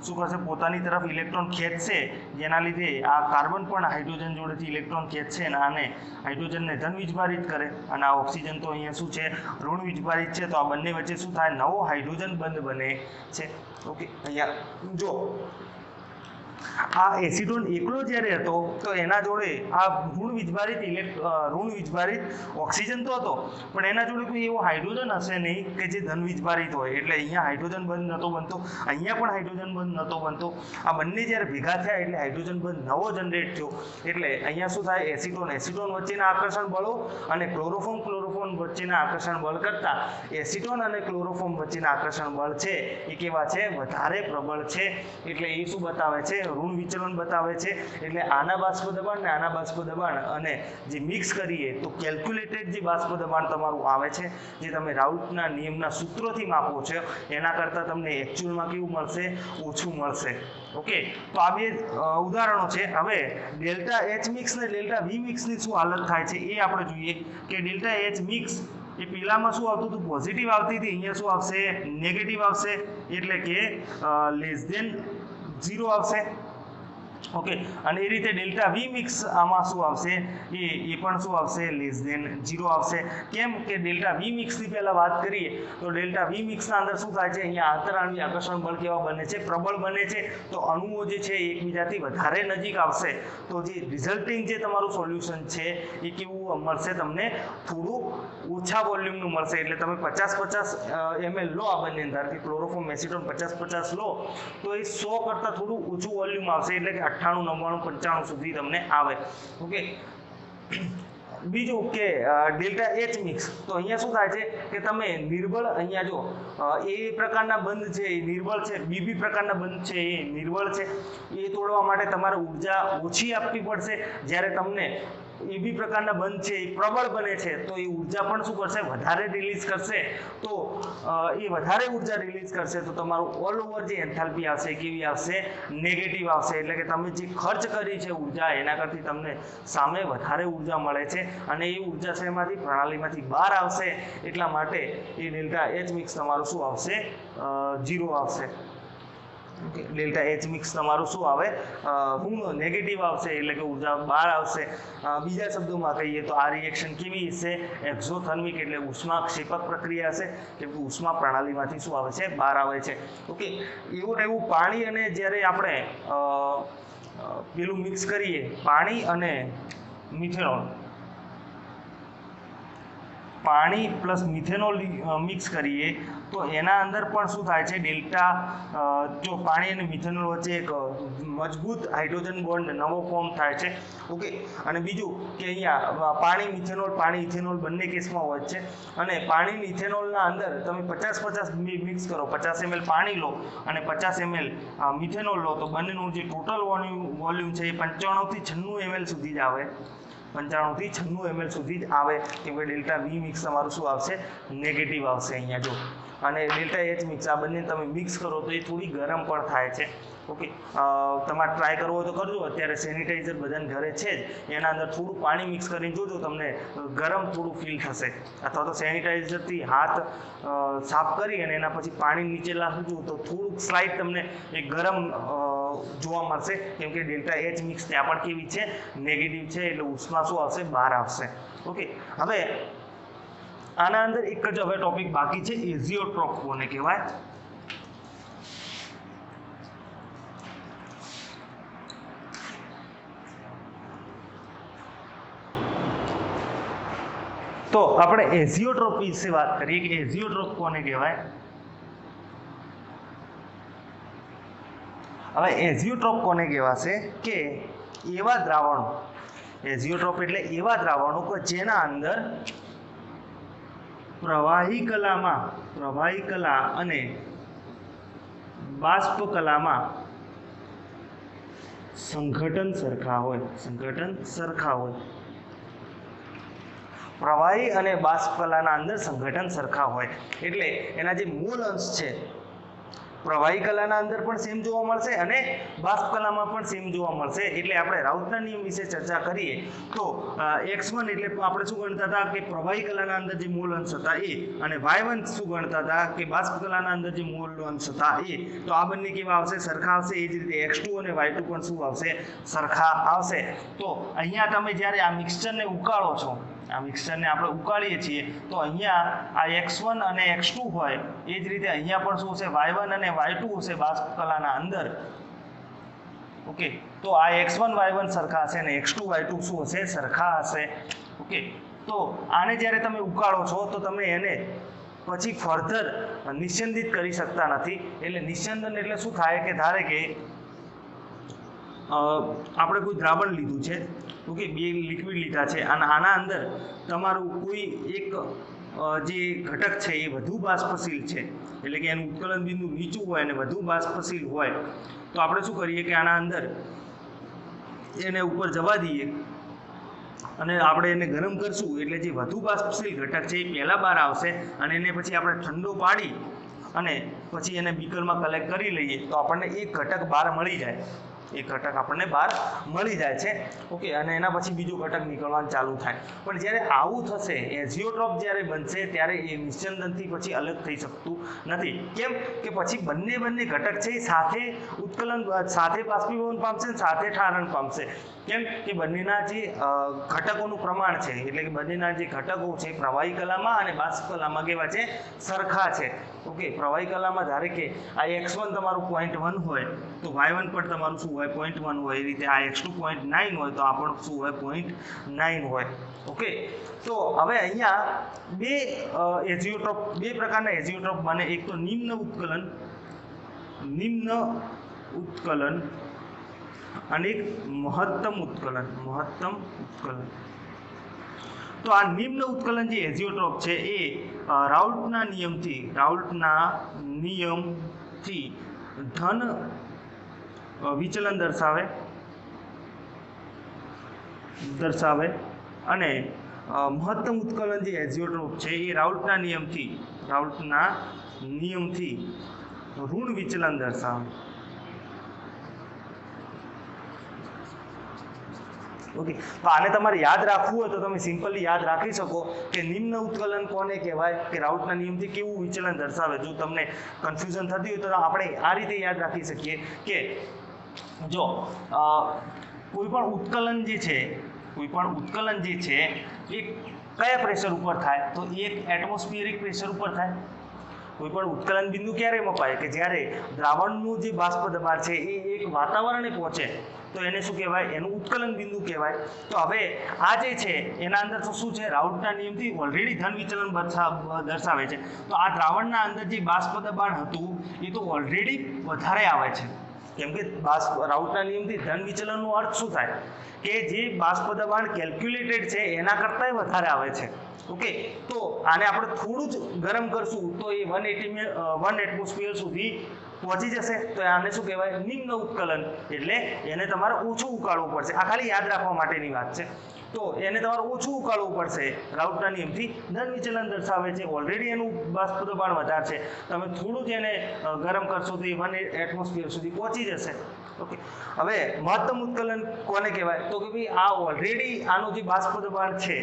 શું કરશે? પોતાની તરફ ઇલેક્ટ્રોન ખેંચશે, જેના લીધે આ કાર્બન પણ હાઇડ્રોજન જોડેથી ઇલેક્ટ્રોન ખેંચશે અને આને હાઇડ્રોજનને ધન વીજભારિત કરે અને આ ઓક્સિજન તો અહીંયા શું છે? ઋણ વીજભારિત છે. તો આ બંને વચ્ચે શું થાય? નવો હાઇડ્રોજન બંધ બને છે, ઓકે. અહીંયા જો આ એસિટોન એકલો જ્યારે હતો તો એના જોડે આ ઋણ વીજભારિત ઓક્સિજન તો હતો, પણ એના જોડે કોઈ એવો હાઇડ્રોજન હશે નહીં કે જે ધન વીજભારિત હોય. એટલે અહીંયા હાઇડ્રોજન બંધ નહોતો બનતો, અહીંયા પણ હાઇડ્રોજન બંધ નહોતો બનતો. આ બંને જ્યારે ભેગા થયા એટલે હાઇડ્રોજન બંધ નવો જનરેટ થયો. એટલે અહીંયા શું થાય? એસિટોન વચ્ચેના આકર્ષણ બળો અને ક્લોરોફોર્મ વચ્ચેના આકર્ષણ બળ કરતાં એસિટોન અને ક્લોરોફોર્મ વચ્ચેના આકર્ષણ બળ છે એ કેવા છે? વધારે પ્રબળ છે. એટલે એ શું બતાવે છે? ઋણ વિચલન બતાવે છે. એટલે આના બાષ્પ દબાણ ને આના બાષ્પ દબાણ અને જે મિક્સ કરીએ તો કેલ્ક્યુલેટેડ જે બાષ્પ દબાણ તમારું આવે છે, જે તમે રાઉલ્ટના નિયમના સૂત્રોથી માપો છો એના કરતાં તમને એકચ્યુઅલમાં કેવું મળશે? ઓછું મળશે, ઓકે. તો આ બે ઉદાહરણો છે. હવે ડેલ્ટા H મિક્સ ને ડેલ્ટા V મિક્સની શું હાલત થાય છે એ આપણે જોઈએ કે ડેલ્ટા H મિક્સ એ પેલામાં શું આવતું હતું? પોઝિટિવ આવતી હતી. અહીંયા શું આવશે? નેગેટિવ આવશે. એટલે કે <0 આવશે, ઓકે. અને એ રીતે ડેલ્ટા V મિક્સ આમાં શું આવશે? એ પણ શું આવશે? <0 આવશે. કેમ કે ડેલ્ટા V મિક્સની પહેલાં વાત કરીએ તો ડેલ્ટા V મિક્સના અંદર શું થાય છે? અહીંયા આંતરાણુવી આકર્ષણ બળ કેવા બને છે? પ્રબળ બને છે. તો અણુઓ જે છે એકબીજાથી વધારે નજીક આવશે. તો જે રિઝલ્ટિંગ જે તમારું સોલ્યુશન છે એ કેવું મળશે? તમને થોડું ઓછા વોલ્યુમનું મળશે. એટલે તમે 50-50 ml લો આ બંને અંદર કે ક્લોરોફોર્મ એસિટોન 50-50 લો તો એ 100 કરતાં થોડું ઓછું વોલ્યુમ આવશે. એટલે કે 98, 99, 95 સુધી તમને આવે, ઓકે. બીજું કે ડેલ્ટા H મિક્સ, તો અહીંયા શું થાય છે કે તમે નિર્બળ, અહીંયા જો એ પ્રકારના બંધ છે એ નિર્બળ છે, બીબી પ્રકારના બંધ છે એ નિર્બળ છે. એ તોડવા માટે તમારે ઉર્જા ઓછી આપવી પડશે. જ્યારે તમને એ બી પ્રકારના બંધ છે એ પ્રબળ બને છે તો એ ઉર્જા પણ શું કરશે, વધારે રિલીઝ કરશે. તો એ વધારે ઉર્જા રિલીઝ કરશે તો તમારું ઓલ ઓવર જે એન્થાલ્પી આવશે કેવી આવશે, નેગેટિવ આવશે. એટલે કે તમે જે ખર્ચ કરી છે ઉર્જા એના કરતી તમને સામે વધારે ઉર્જા મળે છે અને એ ઉર્જા શેમાંથી, પ્રણાલીમાંથી બહાર આવશે. એટલા માટે એ ડેલ્ટા એચ મિક્સ તમારું શું આવશે, 0 આવશે. ડેલ્ટા એચ મિક્સ તમારું શું આવે, નેગેટિવ આવશે. એટલે કે ઉર્જા બહાર આવશે. બીજા શબ્દોમાં કહીએ તો આ રિએક્શન કેવી હશે, એક્ઝોથર્મિક એટલે ઉષ્માક્ષેપક પ્રક્રિયા હશે, કેમ કે ઉષ્મા પ્રણાલીમાંથી શું આવે છે, બહાર આવે છે. ઓકે, એવું પાણી અને જ્યારે આપણે પેલું મિક્સ કરીએ, પાણી અને મિથેનોલ, પાણી પ્લસ મિથેનોલ મિક્સ કરીએ તો એના અંદર પણ શું થાય છે, ડેલ્ટા, જો પાણી અને મિથેનોલ વચ્ચે એક મજબૂત હાઇડ્રોજન બોન્ડ નવો ફોર્મ થાય છે. ઓકે, અને બીજું કે અહીંયા પાણી ઇથેનોલ બંને કેસમાં હોય છે. અને પાણી ઇથેનોલના અંદર તમે 50-50 મિક્સ કરો, 50 ml પાણી લો અને 50 ml મિથેનોલ લો તો બંનેનું જે ટોટલ વોલ્યુમ છે એ 95 થી 96 ml સુધી જ આવે. 95 થી 96 ml સુધી જ આવે, કેમ કે ડેલ્ટા વી મિક્સ તમારું શું આવશે, નેગેટિવ આવશે અહીંયા જો. અને ડેલ્ટા એચ મિક્સ આ બંને તમે મિક્સ કરો તો એ થોડી ગરમ પણ થાય છે. ઓકે, તમારે ટ્રાય કરવો હોય તો કરજો. અત્યારે સેનિટાઈઝર બધાને ઘરે છે જ, એના અંદર થોડું પાણી મિક્સ કરીને જોજો, તમને ગરમ થોડું ફીલ થશે. અથવા તો સેનિટાઈઝરથી હાથ સાફ કરી અને એના પછી પાણી નીચે લાવજો તો થોડુંક સ્લાઇડ તમને એક ગરમ જોવા મળશે, કેમ કે ડેલ્ટા એચ મિક્સ ત્યાં પણ કેવી છે, નેગેટિવ છે. એટલે ઉષ્મા શું આવશે, બહાર આવશે. ઓકે, હવે આના અંદર એક જ હવે ટોપિક બાકી છે, એઝિયોટ્રોપ કોને કહેવાય. તો આપણે એઝિયોટ્રોપ વિશે વાત કરીએ કે એઝિયોટ્રોપ કોને કહેવાય. હવે એઝિયોટ્રોપ કોને કહેવાશે કે એવા દ્રાવણો, એઝિયોટ્રોપ એટલે એવા દ્રાવણો કે જેના અંદર પ્રવાહી કલા અને બાષ્પ કલામાં સંઘટન સરખા હોય. પ્રવાહી અને બાષ્પ કલાના અંદર સંઘટન સરખા હોય એટલે એના જે મૂળ અંશ છે પ્રવાહી કલાના અંદર પણ સેમ જોવા મળશે અને બાષ્પ કલામાં પણ સેમ જોવા મળશે. એટલે આપણે રાઉટના નિયમ વિશે ચર્ચા કરીએ તો x1 એટલે આપણે શું ગણતા હતા કે પ્રવાહી કલાના અંદર જે મૂળ અંશ હતા એ, અને y1 શું ગણતા હતા કે બાષ્પ કલાના અંદર જે મૂળ અંશ હતા એ. તો આ બંને કેવા આવશે, સરખા આવશે. એ જ રીતે x2 અને y2 પણ શું આવશે, સરખા આવશે. તો અહીંયા તમે જ્યારે આ મિક્સચરને ઉકાળો છો, આ મિક્સચરને આપણે ઉકાળીએ છીએ તો અહીંયા આ x1 અને x2 હોય, એ જ રીતે અહીંયા પણ શું હશે, y1 અને y2 હશે બાષ્પ કલાના અંદર. ઓકે, તો આ x1 y1 સરખા હશે અને x2 y2 શું હશે, સરખા હશે. ઓકે, તો આને જ્યારે તમે ઉકાળો છો તો તમે એને પછી ફર્ધર નિસ્યંદિત કરી શકતા નથી. એટલે નિસ્યંદન એટલે શું થાય કે ધારે કે આપણે કોઈ દ્રાવણ લીધું છે, ઓકે, 2 લિક્વિડ લીધા છે અને આના અંદર તમારું કોઈ એક જે ઘટક છે એ વધુ બાષ્પશીલ છે, એટલે કે એનું ઉત્કલન બિંદુ નીચું હોય અને વધુ બાષ્પશીલ હોય તો આપણે શું કરીએ કે આના અંદર એને ઉપર જવા દઈએ અને આપણે એને ગરમ કરશું. એટલે જે વધુ બાષ્પશીલ ઘટક છે એ પહેલાં બહાર આવશે અને એને પછી આપણે ઠંડો પાડી અને પછી એને બીકરમાં કલેક્ટ કરી લઈએ તો આપણને એક ઘટક બહાર મળી જાય. એક ઘટક આપણને બહાર મળી જાય છે. ઓકે, અને એના પછી બીજો ઘટક નીકળવાનું ચાલુ થાય. પણ જ્યારે આવું થશે, એઝિયોટ્રોપ જ્યારે બનશે ત્યારે એ નિસ્યંદનથી પછી અલગ થઈ શકતું નથી. કેમ કે પછી બંને ઘટક છે એ સાથે ઉત્કલન, સાથે બાષ્પીભવન પામશે અને સાથે ઠારણ પામશે. કેમ કે બંનેના જે ઘટકોનું પ્રમાણ છે, એટલે કે બંનેના જે ઘટકો છે પ્રવાહી કલામાં અને બાષ્પ કલામાં કેવા છે, સરખા છે. ઓકે, પ્રવાહી કલામાં ધારે કે આ x1 તમારું 0.1 હોય તો y1 પણ તમારું શું હોય, 0.1 હોય. એ રીતે આ x2 0.9 હોય તો આ પણ શું હોય, 0.9 હોય. ઓકે, તો હવે અહીંયા બે પ્રકારના એઝિયોટ્રોપ બને. એક તો નિમ્ન ઉત્કલન અને એક મહત્તમ ઉત્કલન. તો આ નિમ્ન ઉત્કલન જે એઝિયોટ્રોપ છે એ રાઉલ્ટના નિયમથી ધન વિચલન દર્શાવે દર્શાવે અને મહત્તમ ઉત્કલન જે એઝિયોટ્રોપ છે એ રાઉલ્ટના નિયમથી ઋણ વિચલન દર્શાવે. ઓકે, તો આને તમારે યાદ રાખવું હોય તો તમે સિમ્પલી યાદ રાખી શકો કે નિમ્ન ઉત્કલન કોને કહેવાય, કે રાઉલ્ટના નિયમથી કેવું વિચલન દર્શાવે. જો તમને કન્ફ્યુઝન થતી હોય તો આપણે આ રીતે યાદ રાખી શકીએ કે જો કોઈ પણ ઉત્કલન જે છે એ કયા પ્રેશર ઉપર થાય, તો એક એટમોસ્ફિયરિક પ્રેશર ઉપર થાય. કોઈ પણ ઉત્કલન બિંદુ ક્યારે મપાય કે જ્યારે દ્રાવણનું જે બાષ્પ દબાણ છે એ એક વાતાવરણે પહોંચે તો એને શું કહેવાય, એનું ઉત્કલન બિંદુ કહેવાય. તો હવે આ જે છે એના અંદર તો શું છે, રાઉલ્ટના નિયમથી ઓલરેડી ધન વિચલન દર્શાવે છે. તો આ દ્રાવણના અંદર જે બાષ્પ દબાણ હતું એ તો ઓલરેડી વધારે આવે છે, કેમ કે રાઉલ્ટના નિયમથી ધન વિચલનનો અર્થ શું થાય કે જે બાષ્પ દબાણ કેલ્ક્યુલેટેડ છે એના કરતાંય વધારે આવે છે. ઓકે, તો આને આપણે થોડું જ ગરમ કરશું તો એ 1 એટમોસ્ફિયર સુધી પહોંચી જશે. તો આને શું કહેવાય, નિમ્ન ઉત્કલન. એટલે એને તમારે ઓછું ઉકાળવું પડશે. આ ખાલી યાદ રાખવા માટેની વાત છે. તો એને તમારે ઓછું ઉકાળવું પડશે. રાઉલ્ટના નિયમથી ધન વિચલન દર્શાવે છે, ઓલરેડી એનું બાષ્પ દબાણ વધારે છે, તમે થોડું જ એને ગરમ કરશો તો એ 1 એટમોસ્ફિયર સુધી પહોંચી જશે. ઓકે, હવે મહત્તમ ઉત્કલન કોને કહેવાય, તો કે ભાઈ આ ઓલરેડી આનું જે બાષ્પ દબાણ છે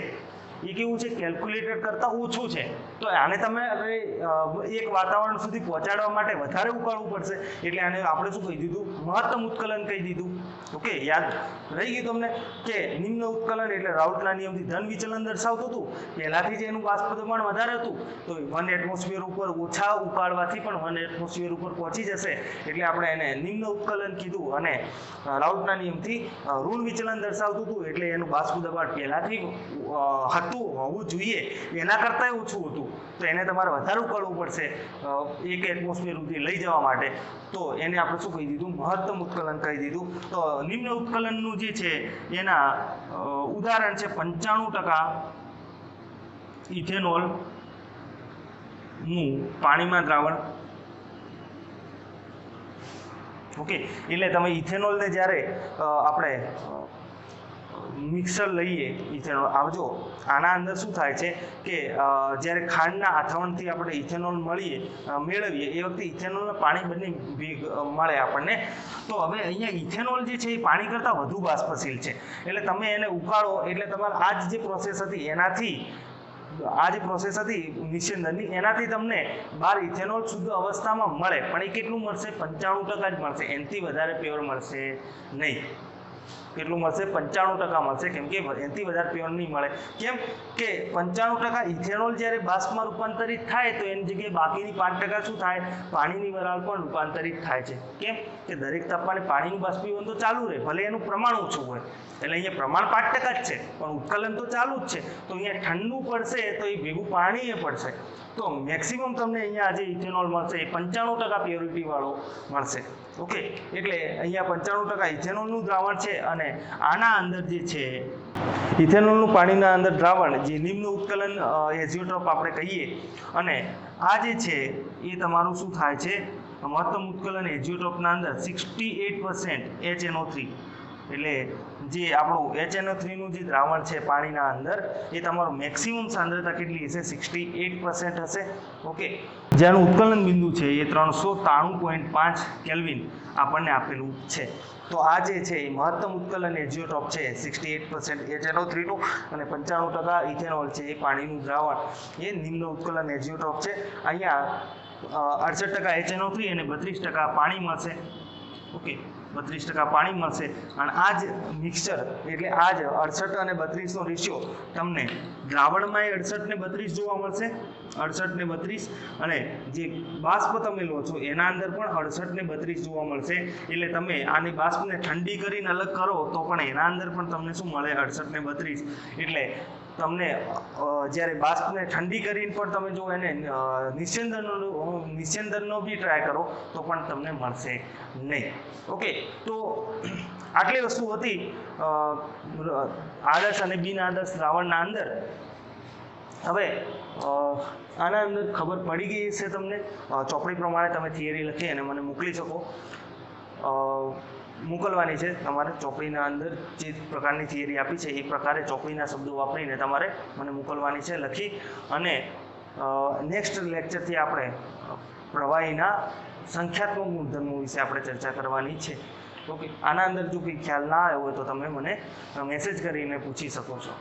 એ કેવું છે, કેલ્ક્યુલેટેડ કરતાં ઓછું છે. તો આને તમે એક વાતાવરણ સુધી પહોંચાડવા માટે વધારે ઉકાળવું પડશે. એટલે આને આપણે શું કહી દીધું, મહત્તમ ઉત્કલન કહી દીધું. ઓકે, યાદ રહી ગયું તમને કે નિમ્ન ઉત્કલન એટલે રાઉલ્ટના નિયમથી ધન વિચલન દર્શાવતું હતું. પહેલાથી જ એનું બાષ્પ દબાણ વધારે હતું તો 1 એટમોસ્ફિયર ઉપર ઓછા ઉકાળવાથી પણ 1 એટમોસ્ફિયર ઉપર પહોંચી જશે. એટલે આપણે એને નિમ્ન ઉત્કલન કીધું. અને રાઉલ્ટના નિયમથી ઋણ વિચલન દર્શાવતું હતું એટલે એનું બાષ્પ દબાણ પહેલાથી હોવું જોઈએ એના કરતાંય ઓછું હતું. તો એને તમારે વધારે ઉકાળવું પડશે 1 એટમોસ્ફિયર સુધી લઈ જવા માટે. તો એને આપણે શું કહી દીધું, મહત્તમ ઉત્કલન કહી દીધું. તો નિમ્ન ઉત્કલનનું જે છે એના ઉદાહરણ છે 95% ઇથેનોલનું પાણીમાં દ્રાવણ. ઓકે, એટલે તમે ઇથેનોલને જ્યારે આપણે મિક્સર લઈએ ઇથેનોલ, આવજો આના અંદર શું થાય છે કે જ્યારે ખાંડના આથવણથી આપણે ઇથેનોલ મેળવીએ એ વખતે ઇથેનોલના પાણી બંને મળે આપણને. તો હવે અહીંયા ઇથેનોલ જે છે એ પાણી કરતાં વધુ બાષ્પશીલ છે. એટલે તમે એને ઉકાળો એટલે તમારે આ જે પ્રોસેસ હતી નિસ્યંદનની એનાથી તમને બહાર ઇથેનોલ શુદ્ધ અવસ્થામાં મળે, પણ એ કેટલું મળશે, 95% જ મળશે. એનાથી વધારે પ્યોર મળશે નહીં. કેટલું મળશે, 95% મળશે. કેમ કે એનાથી વધારે પ્યોર નહીં મળે. કેમ કે 95% ઇથેનોલ જ્યારે બાષ્પમાં રૂપાંતરિત થાય તો એની જગ્યાએ બાકીની 5% શું થાય, પાણીની વરાળ પણ રૂપાંતરિત થાય છે. કેમ કે દરેક તાપમાને પાણીનું બાષ્પીભવન તો ચાલુ રહે, ભલે એનું પ્રમાણ ઓછું હોય. એટલે અહીંયા પ્રમાણ 5% જ છે પણ ઉત્કલન તો ચાલુ જ છે. તો અહીંયા ઠંડુ પડશે તો એ ભેગું પાણી એ પડશે. તો મેક્સિમમ તમને અહીંયા આજે ઇથેનોલ મળશે એ 95% પ્યોરિટી વાળો મળશે. ઓકે, એટલે અહીંયા 95% ઇથેનોલનું દ્રાવણ છે. અને આના અંદર જે છે ઇથેનોલનું પાણીના અંદર દ્રાવણ જે નિમ્ન ઉત્કલન એઝિયોટ્રોપ આપણે કહીએ. અને આ જે છે એ તમારું શું થાય છે, મહત્તમ ઉત્કલન એઝિયોટ્રોપના અંદર 68% HNO3 એટલે જે આપણું HNO3નું જે દ્રાવણ છે પાણીના અંદર એ તમારું મેક્સિમમ સાંદ્રતા કેટલી હશે, 68% હશે. ઓકે, જેનું ઉત્કલન બિંદુ છે એ 393.5 કેલ્વિન આપણને આપેલું છે. તો આ જે છે એ મહત્તમ ઉત્કલન એઝિયોટ્રોપ છે 68% HNO3નું અને 95% ઇથેનોલ છે એ પાણીનું દ્રાવણ એ નિમ્ન ઉત્કલન એઝિયોટ્રોપ છે. અહીંયા 68% HNO3 અને 32% પાણી મળશે. ઓકે, 32% પાણી મળશે. અને આ જ મિક્સચર એટલે આ જ 68 અને 32નો રેશિયો તમને દ્રાવણમાં 68 ને 32 જોવા મળશે. 68 ને 32 અને જે બાષ્પ તમે લો છો એના અંદર પણ 68 ને 32 જોવા મળશે. એટલે તમે આની બાષ્પને ઠંડી કરીને અલગ કરો તો પણ એના અંદર પણ તમને શું મળે, 68 ને 32. એટલે તમને જ્યારે બાષ્પને ઠંડી કરીને પણ તમે જો એને નિસ્યંદનનો બી ટ્રાય કરો તો પણ તમને મળશે નહીં. ઓકે, તો આટલી વસ્તુ હતી આદર્શ અને બિન આદર્શ દ્રાવણના અંદર. હવે આના અંદર ખબર પડી ગઈ છે તમને. ચોપડી પ્રમાણે તમે થિયરી લખી અને મને મોકલી શકો. મોકલવાની છે તમારે ચોપડીના અંદર જે પ્રકારની થિયરી આપી છે એ પ્રકારે ચોપડીના શબ્દો વાપરીને તમારે મને મોકલવાની છે લખી. અને નેક્સ્ટ લેક્ચરથી આપણે પ્રવાહીના સંખ્યાત્મક ગુણધર્મો વિશે આપણે ચર્ચા કરવાની છે. ઓકે, આના અંદર જો કંઈ ખ્યાલ ના આવ્યો હોય તો તમે મને મેસેજ કરીને પૂછી શકો છો.